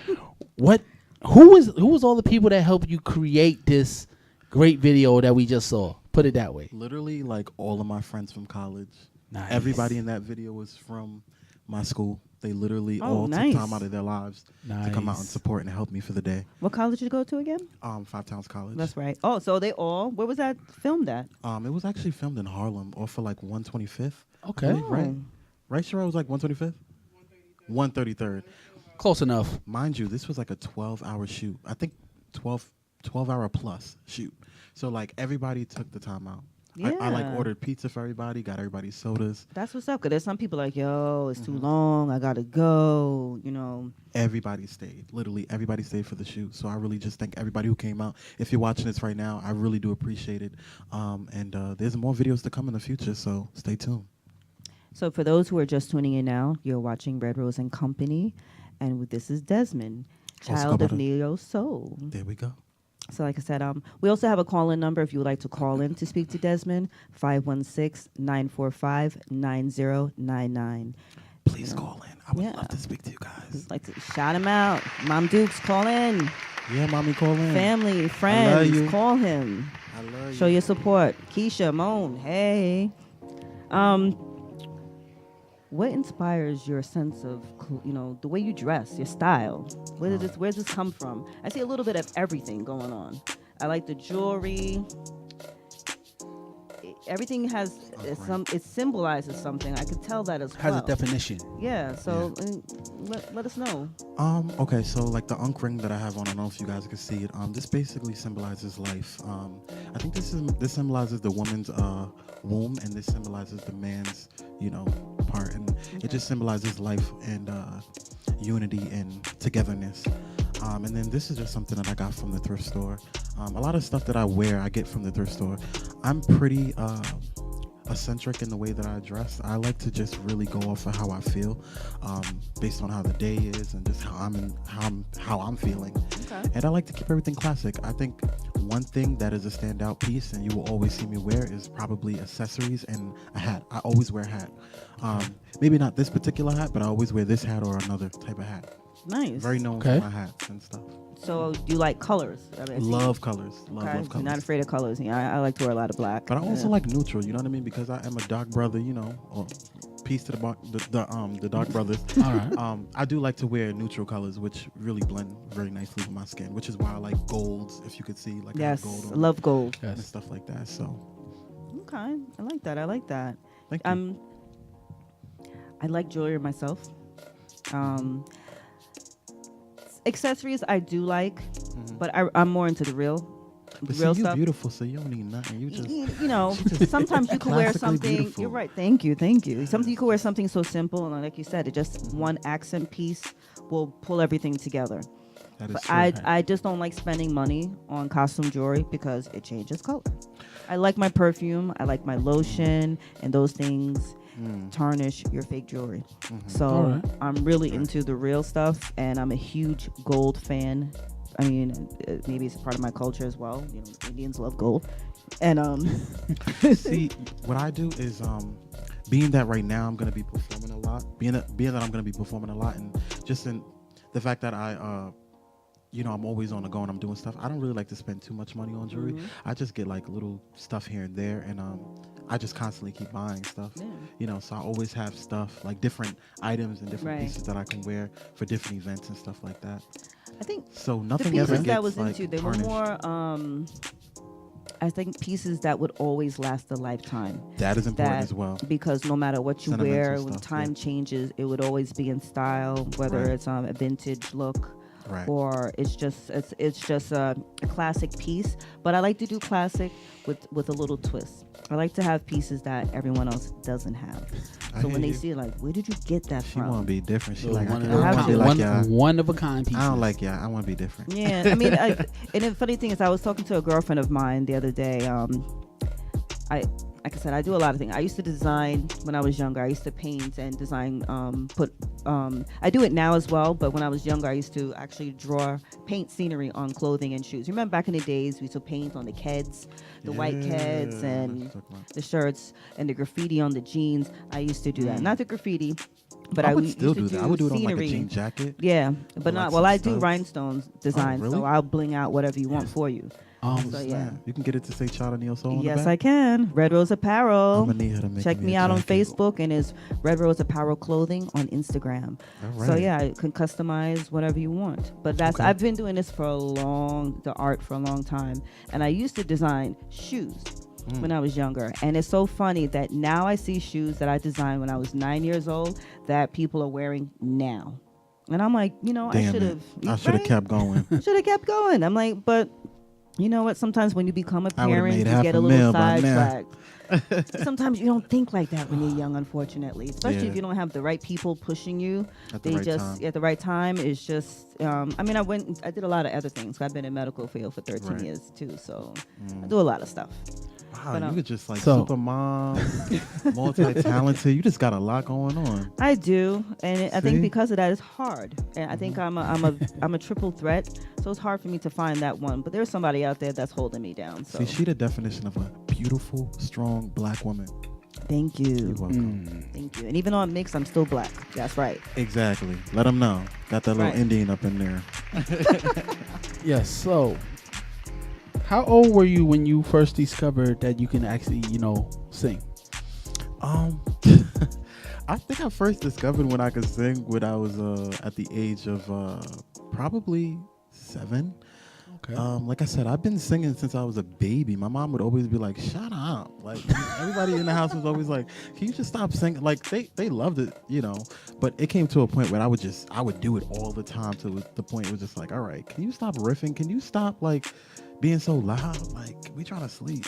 who was all the people that helped you create this great video that we just saw? Put it that way. Literally, like all of my friends from college. Nice. Everybody in that video was from my school. They literally all took time out of their lives to come out and support and help me for the day. What college did you go to again? Five Towns College. That's right. Oh, so where was that filmed at? It was actually filmed in Harlem off of like 125th. Okay. Right, sure, I was like 125th? 133rd. Close enough. Mind you, this was like a 12-hour shoot. I think 12-hour plus shoot. So like everybody took the time out. Yeah. I like ordered pizza for everybody, got everybody sodas. That's what's up. Cause there's some people like, yo, it's too long. I gotta go. You know. Everybody stayed. Literally, everybody stayed for the shoot. So I really just thank everybody who came out. If you're watching this right now, I really do appreciate it. And there's more videos to come in the future. So stay tuned. So for those who are just tuning in now, you're watching RedRose and Company, and this is Desmond, child of Neo Soul. There we go. So like I said, we also have a call-in number if you would like to call in to speak to Desmond, 516-945-9099. Please call in. I would love to speak to you guys. Like to shout him out. Mom Dukes, call in. Yeah, mommy, call in. Family, friends, call him. I love you. Show your support. Keisha, Moan, hey. What inspires your sense of, the way you dress, your style? Where does this come from? I see a little bit of everything going on. I like the jewelry. Everything has it symbolizes something. I could tell that as well. Has a definition. Yeah. So let us know. Okay. So like the Unk ring that I have on, I don't know if you guys can see it. This basically symbolizes life. I think this symbolizes the woman's womb, and this symbolizes the man's part, and it just symbolizes life and unity and togetherness. And then this is just something that I got from the thrift store. A lot of stuff that I wear, I get from the thrift store. I'm pretty eccentric in the way that I dress. I like to just really go off of how I feel, based on how the day is and just how I'm feeling. Okay. And I like to keep everything classic. I think one thing that is a standout piece, and you will always see me wear, is probably accessories and a hat. I always wear a hat. Maybe not this particular hat, but I always wear this hat or another type of hat. Nice. Very known for my hats and stuff. So you like colors? Love colors. Love colors. You're not afraid of colors. Yeah, I like to wear a lot of black. But I also like neutral. You know what I mean? Because I am a dark brother. Or peace to the dark brothers. All right. I do like to wear neutral colors, which really blend very nicely with my skin. Which is why I like golds. If you could see, like yes, gold I love gold and stuff like that. So. Okay, I like that. Thank you. I like jewelry myself. Accessories I do like, but I'm more into the real stuff. You're beautiful, so you don't need nothing. You just sometimes you can wear something. Beautiful. You're right. Thank you. Sometimes you can wear something so simple, and like you said, it just one accent piece will pull everything together. That is but true. I just don't like spending money on costume jewelry because it changes color. I like my perfume. I like my lotion, and those things tarnish your fake jewelry. So I'm really into the real stuff, and I'm a huge gold fan. I mean, maybe it's a part of my culture as well. Indians love gold. And see, what I do is being that right now I'm going to be performing a lot. Being that I'm going to be performing a lot, and just in the fact that I'm always on the go and I'm doing stuff. I don't really like to spend too much money on jewelry. I just get like little stuff here and there, and I just constantly keep buying stuff. Yeah. So I always have stuff like different items and different pieces that I can wear for different events and stuff like that. I think so. Nothing the ever pieces gets that was like into they tarnished. were more. I think pieces that would always last a lifetime. That is important as well. Because no matter what you wear, when stuff, time changes, it would always be in style. Whether it's a vintage look. Right. Or it's just a classic piece, but I like to do classic with a little twist. I like to have pieces that everyone else doesn't have. So when they see it, like, where did you get that from? She want to be different. She like, one of a kind pieces. I don't like y'all. I want to be different. Yeah, I mean, and the funny thing is, I was talking to a girlfriend of mine the other day. like I said, I do a lot of things. I used to design when I was younger. I used to paint and design. I do it now as well, but when I was younger, I used to actually paint scenery on clothing and shoes. Remember back in the days, we used to paint on the Keds, the white Keds, and the shirts, and the graffiti on the jeans. I used to do that. Not the graffiti, but I would still do that. I would do it scenery. on like a jean jacket. Yeah, but not. Well, I do studs. rhinestones design, really? so I'll bling out whatever you want for you. So yeah. You can get it to say Child of Neo Soul on the Yes, back? I can. Red Rose Apparel. I'm gonna need her to make Check me a out on jacket. Facebook, and it's Red Rose Apparel Clothing on Instagram. All So right. yeah, you can customize whatever you want. But that's I've been doing this for the art for a long time, and I used to design shoes when I was younger. And it's so funny that now I see shoes that I designed when I was 9 years old that people are wearing now. And I'm like, I should have kept going. Should have kept going. I'm like, but you know what? Sometimes when you become a I would've parent, made you half get a a little mil by now. sidetracked. Sometimes you don't think like that when you're young, unfortunately. Especially Yeah. if you don't have the right people pushing you. At the right time. At the right time. It's just. I did a lot of other things. I've been in medical field for 13 years too, so I do a lot of stuff. Wow, But, you could just like So- super mom, multi-talented. You just got a lot going on. I do, and I think See? because of that, it's hard. And I think I'm a triple threat, so it's hard for me to find that one. But there's somebody out there that's holding me down. So See, she the definition of a beautiful, strong black woman. thank you. You're welcome. Thank you. And even though I'm mixed, I'm still black. That's right. Exactly. Let them know. Got that little Right. Indian up in there. Yes. So, how old were you when you first discovered that you can actually, sing? I think I first discovered when I could sing when I was at the age of probably 7. Okay. Like I said, I've been singing since I was a baby. My mom would always be like, "Shut up!" Like everybody in the house was always like, "Can you just stop singing?" Like they loved it, But it came to a point where I would do it all the time to the point it was just like, "All right, can you stop riffing? Can you stop like being so loud? Like we trying to sleep."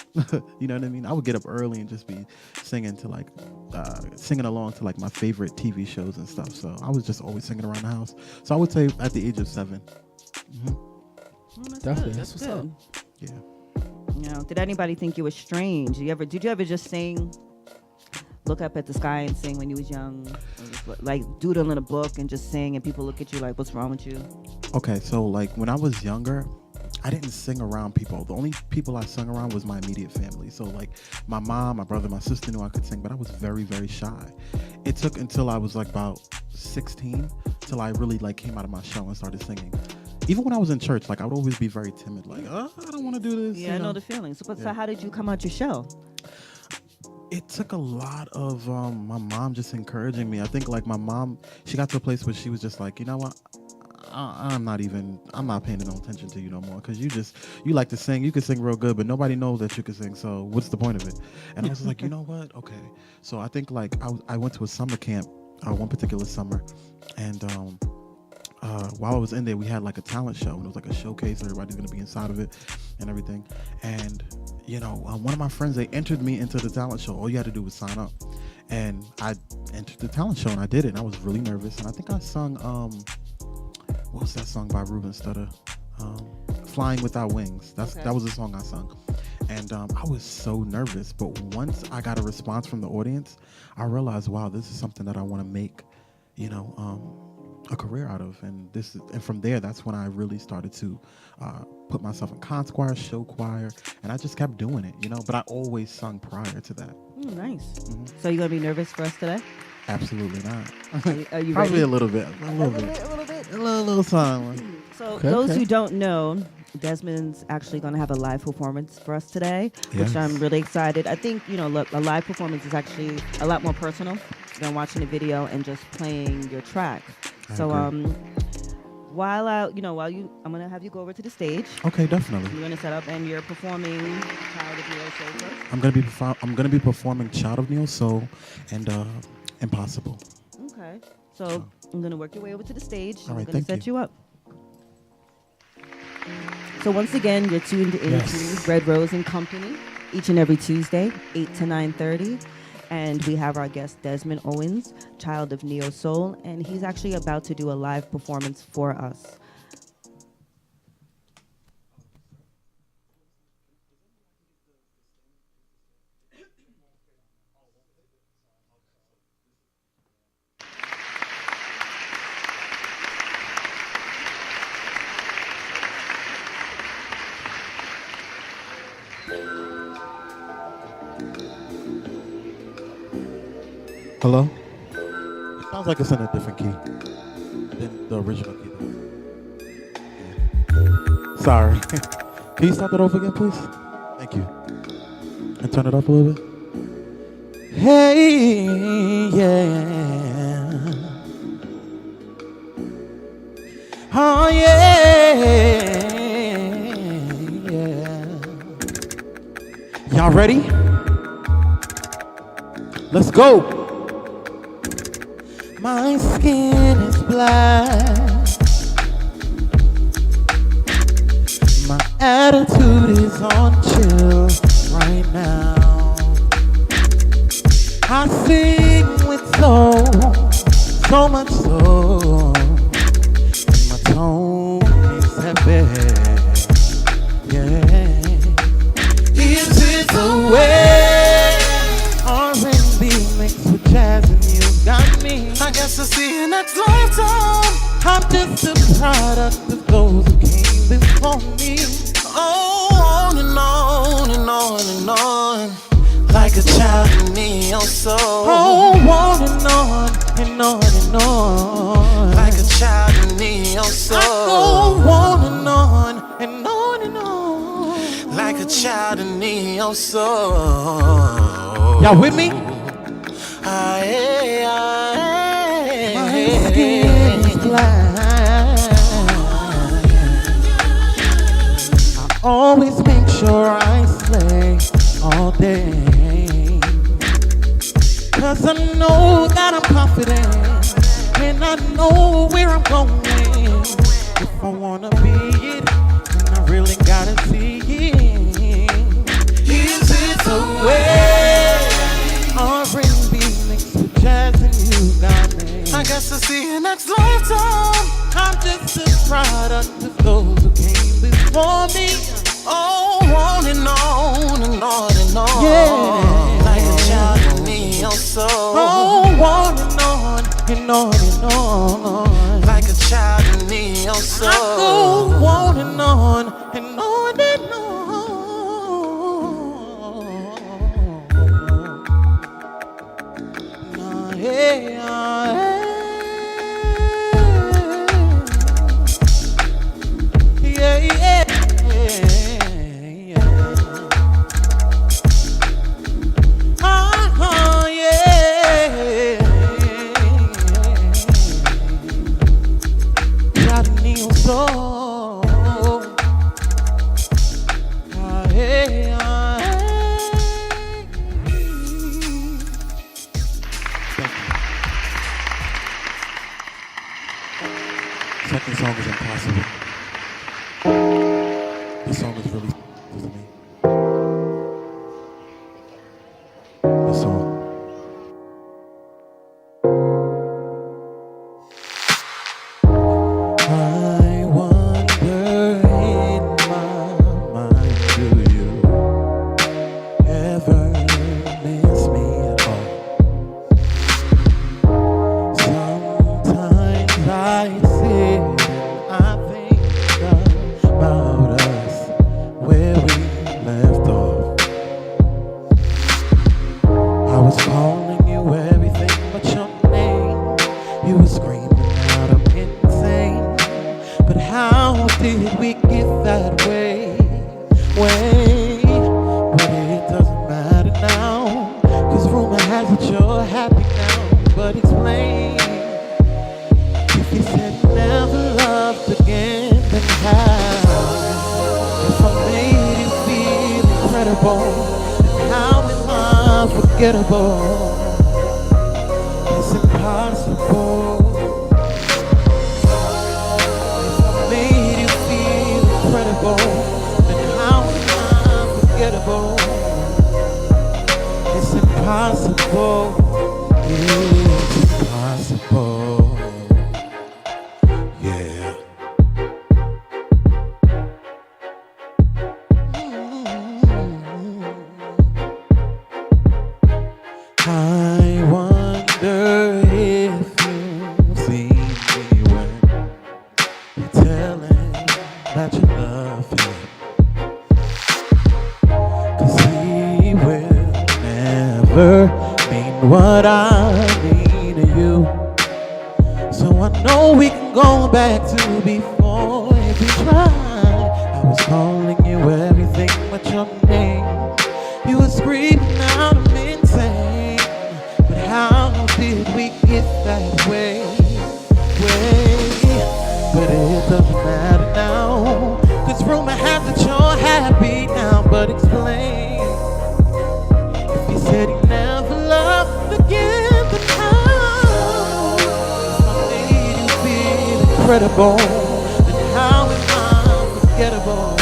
You know what I mean? I would get up early and just be singing to like singing along to like my favorite TV shows and stuff. So I was just always singing around the house. So I would say at the age of 7. Definitely. That's what's up. Yeah. Did anybody think you were strange? Did you ever just sing, look up at the sky and sing when you was young? Or just, like doodle in a book and just sing and people look at you like, what's wrong with you? Okay, so like when I was younger, I didn't sing around people. The only people I sung around was my immediate family. So like my mom, my brother, my sister knew I could sing, but I was very, very shy. It took until I was like about 16 till I really like came out of my shell and started singing. Even when I was in church, like I would always be very timid, like, I don't want to do this. Yeah, I know the feelings. So how did you come out your shell? It took a lot of my mom just encouraging me. I think like my mom, she got to a place where she was just like, you know what? I'm not paying no attention to you no more because you like to sing. You can sing real good, but nobody knows that you can sing. So what's the point of it? And I was like, you know what? Okay. So I think like I went to a summer camp one particular summer, and while I was in there, we had like a talent show, and it was like a showcase. Everybody's gonna be inside of it and everything. And one of my friends, they entered me into the talent show. All you had to do was sign up, and I entered the talent show, and I did it. And I was really nervous, and I think I sung what was that song by Ruben Studdard? Flying Without Wings. That was the song I sung. And I was so nervous, but once I got a response from the audience, I realized, wow, this is something that I want to make, a career out of. And from there, that's when I really started to put myself in concert choir, show choir, and I just kept doing it, But I always sung prior to that. Nice. Mm-hmm. So you gonna be nervous for us today? Absolutely not. Are you Probably ready? a little bit. A little song. So those who don't know, Desmond's actually going to have a live performance for us today, which I'm really excited. I think, look, a live performance is actually a lot more personal than watching a video and just playing your track. So while I'm going to have you go over to the stage. Okay, definitely. You're going to set up and you're performing Child of Neo Soul first. I'm going to be performing Child of Neo Soul and Impossible. Okay. So I'm going to work your way over to the stage. All right, I'm going to thank set you up. So once again, you're tuned into Red Rose and Company each and every Tuesday, 8 to 9:30. And we have our guest, Desmond Owens, Child of Neo Soul, and he's actually about to do a live performance for us. Hello? It sounds like it's in a different key than the original key. Yeah. Sorry. Can you start that over again, please? Thank you. And turn it up a little bit. Hey, yeah. Oh, yeah. Yeah. Y'all ready? Let's go. My skin is black. My attitude is on chill right now. I sing with so much soul. And my tone is heavy. Yeah. Is it the way R&B mixed with jazz and you got me? I guess I'll see you next lifetime. I'm just a product of those who came before me. Oh, on and on and on and on, like a child in me, oh so. Oh, on and on and on and on, like a child in me, oh so. I go on and on and on and on, like a child in me, oh so. Y'all with me? My skin is black. I always make sure I slay all day, 'cause I know that I'm confident and I know where I'm going. If I wanna be it, then I really gotta see it. Is it the way R&B mixed with jazz and you got me? I guess I'll see you next lifetime. I'm just a product of those who came before me. Oh, on and on and on and on, yeah, like a child in me, oh so. Oh, on and on and on and on, like a child in me, oh so. I go on and on and on and on. Yeah, yeah. Second song is impossible. This song is really to me. This song. I wonder in my mind, do you ever miss me at all? Sometimes I sit and I think about us, where we left off. I was calling you everything but your name. You were screaming out I'm insane. But how did we get that way? But it doesn't matter now, 'cause rumor has it you're happy now. But explain, if you said never loved again, then how? If I made you feel incredible, then how am I unforgettable? It's impossible. If I made you feel incredible, then how am I unforgettable? It's impossible. It's impossible. Yeah. I wonder if you see me when you're telling that you love him. never mean what I mean to you. So I know we can go back to before if we try. I was calling you everything but your name. You were screaming out I'm insane. But how did we get that way? But it doesn't matter now. This rumor has that you're happy now. But explain, if you said you never loved again, but how I made you feel incredible, then how am I forgettable?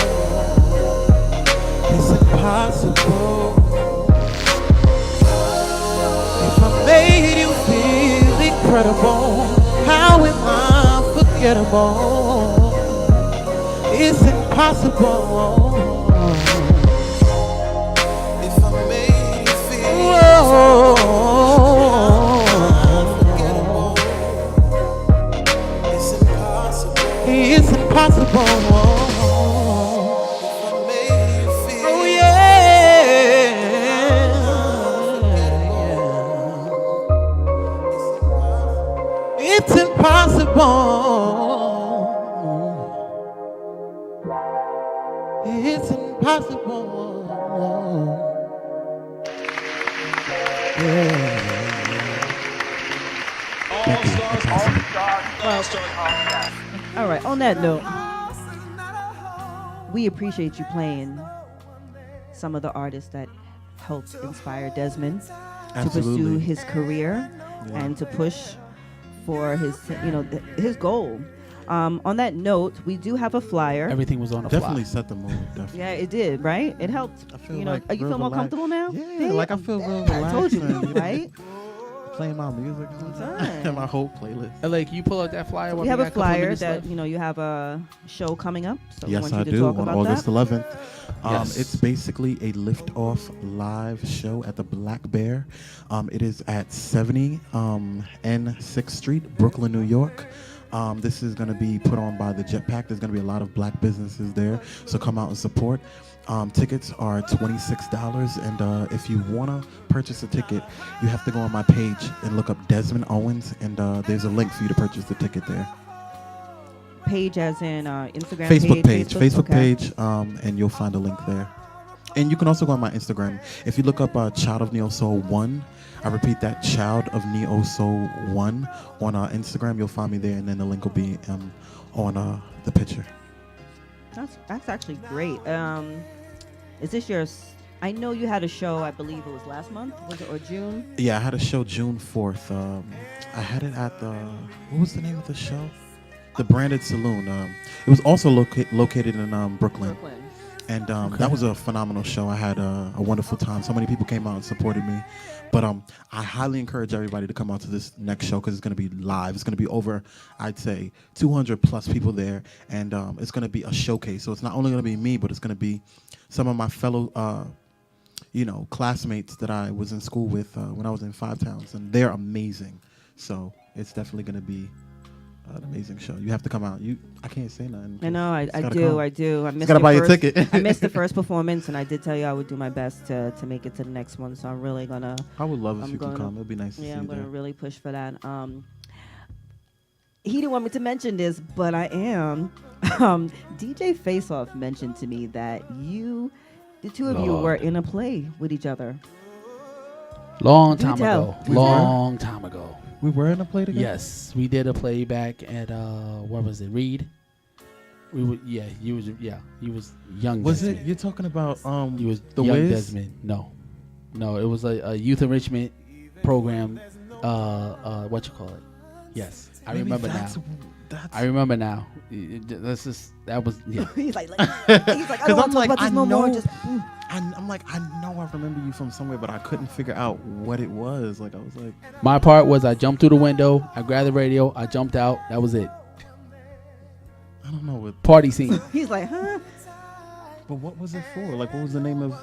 It's impossible. If I made you feel incredible, how am I forgettable? It's impossible. If I made you feel unforgettable, it's impossible. It's impossible. If I made you feel, oh yeah, it's impossible. It's impossible. Yeah. All right, on that note, we appreciate you playing some of the artists that helped inspire Desmond to pursue his career and to push for his, his goal. On that note, we do have a flyer. Everything was on a Definitely flyer. set the mood. Definitely. Yeah, it did, right? It helped. I feel You like you feel more relaxed. comfortable now? Yeah, like I feel real relaxed. I told you, and, right? Playing my music and my whole playlist. LA, can you pull out that flyer? We have a flyer that you have a show coming up. So we Yes, want you I to do. talk On about August that. 11th. Yes. It's basically a lift-off live show at the Black Bear. It is at 70 N 6th Street, Brooklyn, New York. This is going to be put on by the Jetpack. There's going to be a lot of black businesses there, so come out and support. Tickets are $26, and if you want to purchase a ticket, you have to go on my page and look up Desmond Owens, and there's a link for you to purchase the ticket there. Page as in Instagram Facebook page, okay. page, and you'll find a link there. And you can also go on my Instagram. If you look up Child of Neo Soul 1, I repeat that, Child of Neo Soul 1 on Instagram, you'll find me there, and then the link will be on the picture. That's actually great. Is this your? I know you had a show. I believe it was last month, was it, or June? Yeah, I had a show June 4th. I had it at the, what was the name of the show? The Branded Saloon. It was also located in Brooklyn. And that was a phenomenal show. I had a wonderful time. So many people came out and supported me. But I highly encourage everybody to come out to this next show because it's going to be live. It's going to be over, I'd say, 200 plus people there. And it's going to be a showcase. So it's not only going to be me, but it's going to be some of my fellow, classmates that I was in school with when I was in Five Towns. And they're amazing. So it's definitely going to be an amazing show. You have to come out. I can't say nothing. I know. I do. I missed gotta buy your ticket. I missed the first performance, and I did tell you I would do my best to make it to the next one. So I'm really gonna. I would love if you could come. It'd be nice to see you. Yeah, I'm gonna there. really push for that. He didn't want me to mention this, but I am. DJ Faceoff mentioned to me that the two of you were in a play with each other. Long time ago. We were in a play together? Yes, we did a play back at what was it? Reed. We were he was young. Was Desmond. it? You're talking about He was the young Wiz? Desmond. No, it was a youth enrichment program. What you call it? Yes, I remember now. I remember now. That was yeah. he's like I don't want to talk about this no more. Just I'm like, I know I remember you from somewhere, but I couldn't figure out what it was. Like, I was like, my part was I jumped through the window, I grabbed the radio, I jumped out. That was it. I don't know what party scene. He's like, huh? But what was it for? Like, what was the name of?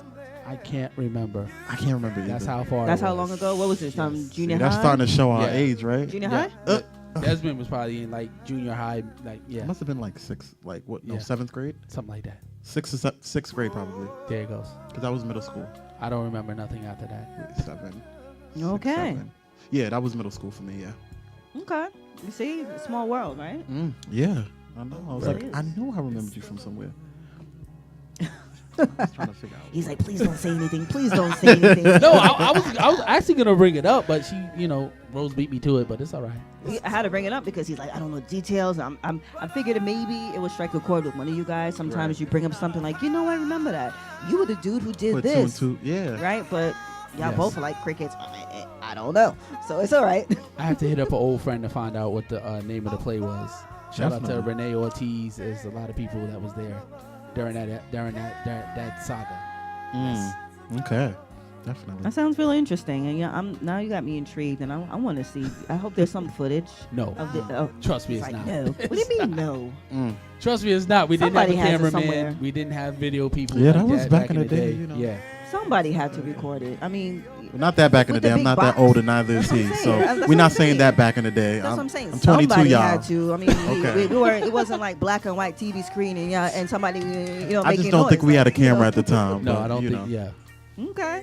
I can't remember. I can't remember either. That's how far. That's how long ago. What was it? Junior high. That's starting to show our age, right? Junior high. Desmond was probably in like junior high, like yeah. It must have been like 6th, like what? No, 7th grade. Something like that. Sixth grade probably. There it goes. Because that was middle school. I don't remember nothing after that. 7. Okay. 7. Yeah, that was middle school for me. Yeah. Okay. You see, small world, right? Yeah. I know. I was Really like, I know I remembered you from somewhere. I was trying to figure out. He's like, please don't say anything. Please don't say anything. No, I was actually gonna bring it up, but she, Rose beat me to it. But it's all right. I had to bring it up because he's like, I don't know details. I figured that maybe it would strike a chord with one of you guys. Sometimes you bring up something like, I remember that. You were the dude who did Put this. 2 and 2. Yeah. Right? But y'all both are like crickets. I don't know. So it's all right. I have to hit up an old friend to find out what the name of the play was. Shout out to Definitely. Renee Ortiz. There's a lot of people that was there during that saga. Yes. Okay. Definitely. That sounds really interesting. And now you got me intrigued, and I want to see. I hope there's some footage. No. Trust me, it's not. No. What do you mean no? Trust me, it's not. We Somebody didn't have has a it somewhere. cameraman. We didn't have video people. Yeah, like that was back in the day. Yeah. Somebody had to record it. I mean, Not that back in the with day. the I'm big not box. that old, and neither is he. That's So what we're not I'm saying saying. that back in the day. That's what I'm saying. I'm 22, Somebody y'all. had to. I mean, Okay. we were. It wasn't like black and white TV screen and somebody I making just don't think noise. we had a camera at the time. No, but, I don't you think. know. Yeah. Okay.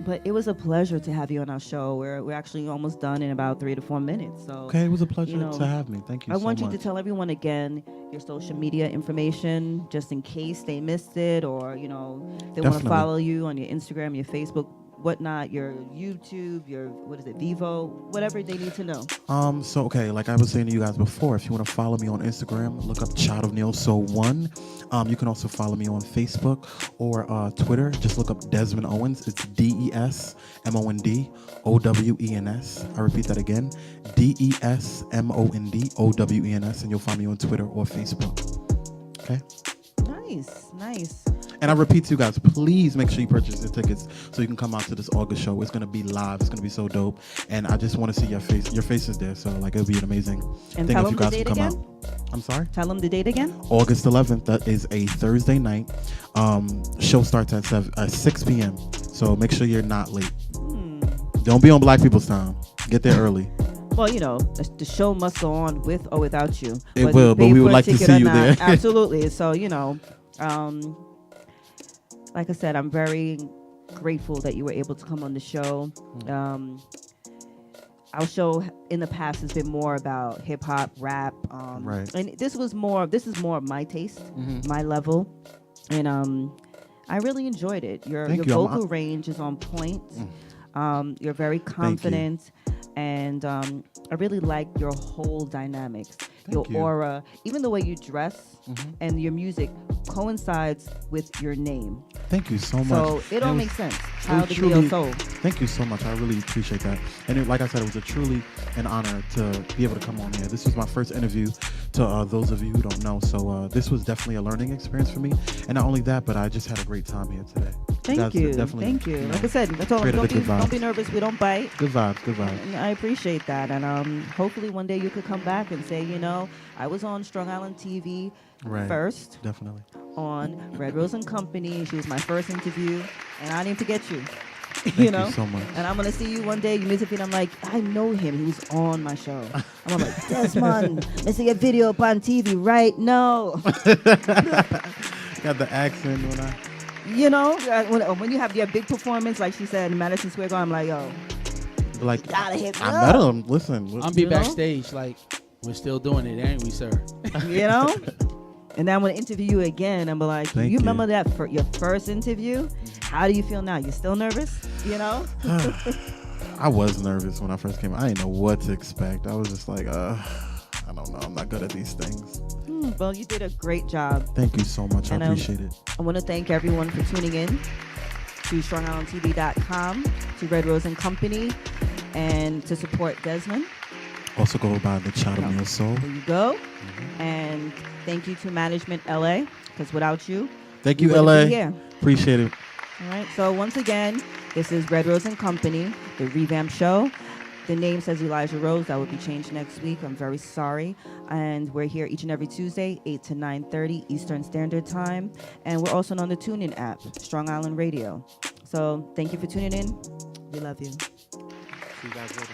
But it was a pleasure to have you on our show. We're actually almost done in about 3 to 4 minutes. So Okay, it was a pleasure you know, to have me. Thank you I so want much. you to tell everyone again your social media information, just in case they missed it, or they want to Definitely. follow you on your Instagram, your Facebook, whatnot, your YouTube, your Vivo, whatever they need to know. So okay, like I was saying to you guys before, if you want to follow me on Instagram, look up Child of Neo Soul 1. You can also follow me on Facebook or Twitter. Just look up Desmond Owens. It's DESMOND OWENS. I repeat that again, DESMOND OWENS, and you'll find me on Twitter or Facebook. Okay. Nice. And I repeat to you guys, please make sure you purchase your tickets so you can come out to this August show. It's gonna be live. It's gonna be so dope. And I just want to see your face. Your face is there, so like it'll be an amazing And thing tell if you them the guys date can come again. out. I'm sorry. Tell them the date again. August 11th. That is a Thursday night. Show starts at 6 p.m. So make sure you're not late. Don't be on Black people's time. Get there early. Well, the show must go on with or without you. It Whether will, you but pay we would for a like to ticket see or you not. there. Absolutely. So, like I said, I'm very grateful that you were able to come on the show. Our show in the past has been more about hip hop, rap, Right. and this is more of my taste, my level, and I really enjoyed it. Your Thank you. vocal range is on point. You're very confident, and I really like your whole dynamics, your you. aura, even the way you dress, and your music coincides with your name. Thank you so much. So it all was- makes sense. it Child was of Neo Soul. Thank you so much. I really appreciate that. And like I said, it was truly an honor to be able to come on here. This was my first interview to those of you who don't know. So this was definitely a learning experience for me. And not only that, but I just had a great time here today. Thank guys you. definitely, Thank you. you know, Like I said, I told created them, a good don't be vibes. nervous. We don't bite. Good vibes. Good vibes. And I appreciate that. And hopefully one day you could come back and say, I was on Strong Island TV Right. first Definitely. on RedRose and Company. She was my first interview, and I didn't forget you. Thank you know? you so much. And I'm going to see you one day. You meet me, and I'm like, I know him. He was on my show. I'm like, Desmond, let's see a video up on TV right now. Got the accent when I... When you have your big performance, like she said in Madison Square Garden, I'm like, yo, Like, gotta hit me I up. met him. Listen. I'm be backstage like we're still doing it, ain't we, sir? And then I'm gonna interview you again and be like, Thank you you. remember that for your first interview? How do you feel now? You still nervous? I was nervous when I first came out. I didn't know what to expect. I was just like, I don't know. I'm not good at these things. Well, you did a great job. Thank you so much. I And, appreciate it. I want to thank everyone for tuning in to StrongIslandTV.com, to RedRose and Company, and to support Desmond. Also go by the Child of Neo Soul. There you go. And thank you to Management LA, because without you, Thank we you, wouldn't LA. be here. Appreciate it. All right. So once again, this is RedRose and Company, the revamped show. The name says Elijah Rose. That will be changed next week. I'm very sorry. And we're here each and every Tuesday, 8 to 9:30 Eastern Standard Time. And we're also on the TuneIn app, Strong Island Radio. So thank you for tuning in. We love you. See you guys later.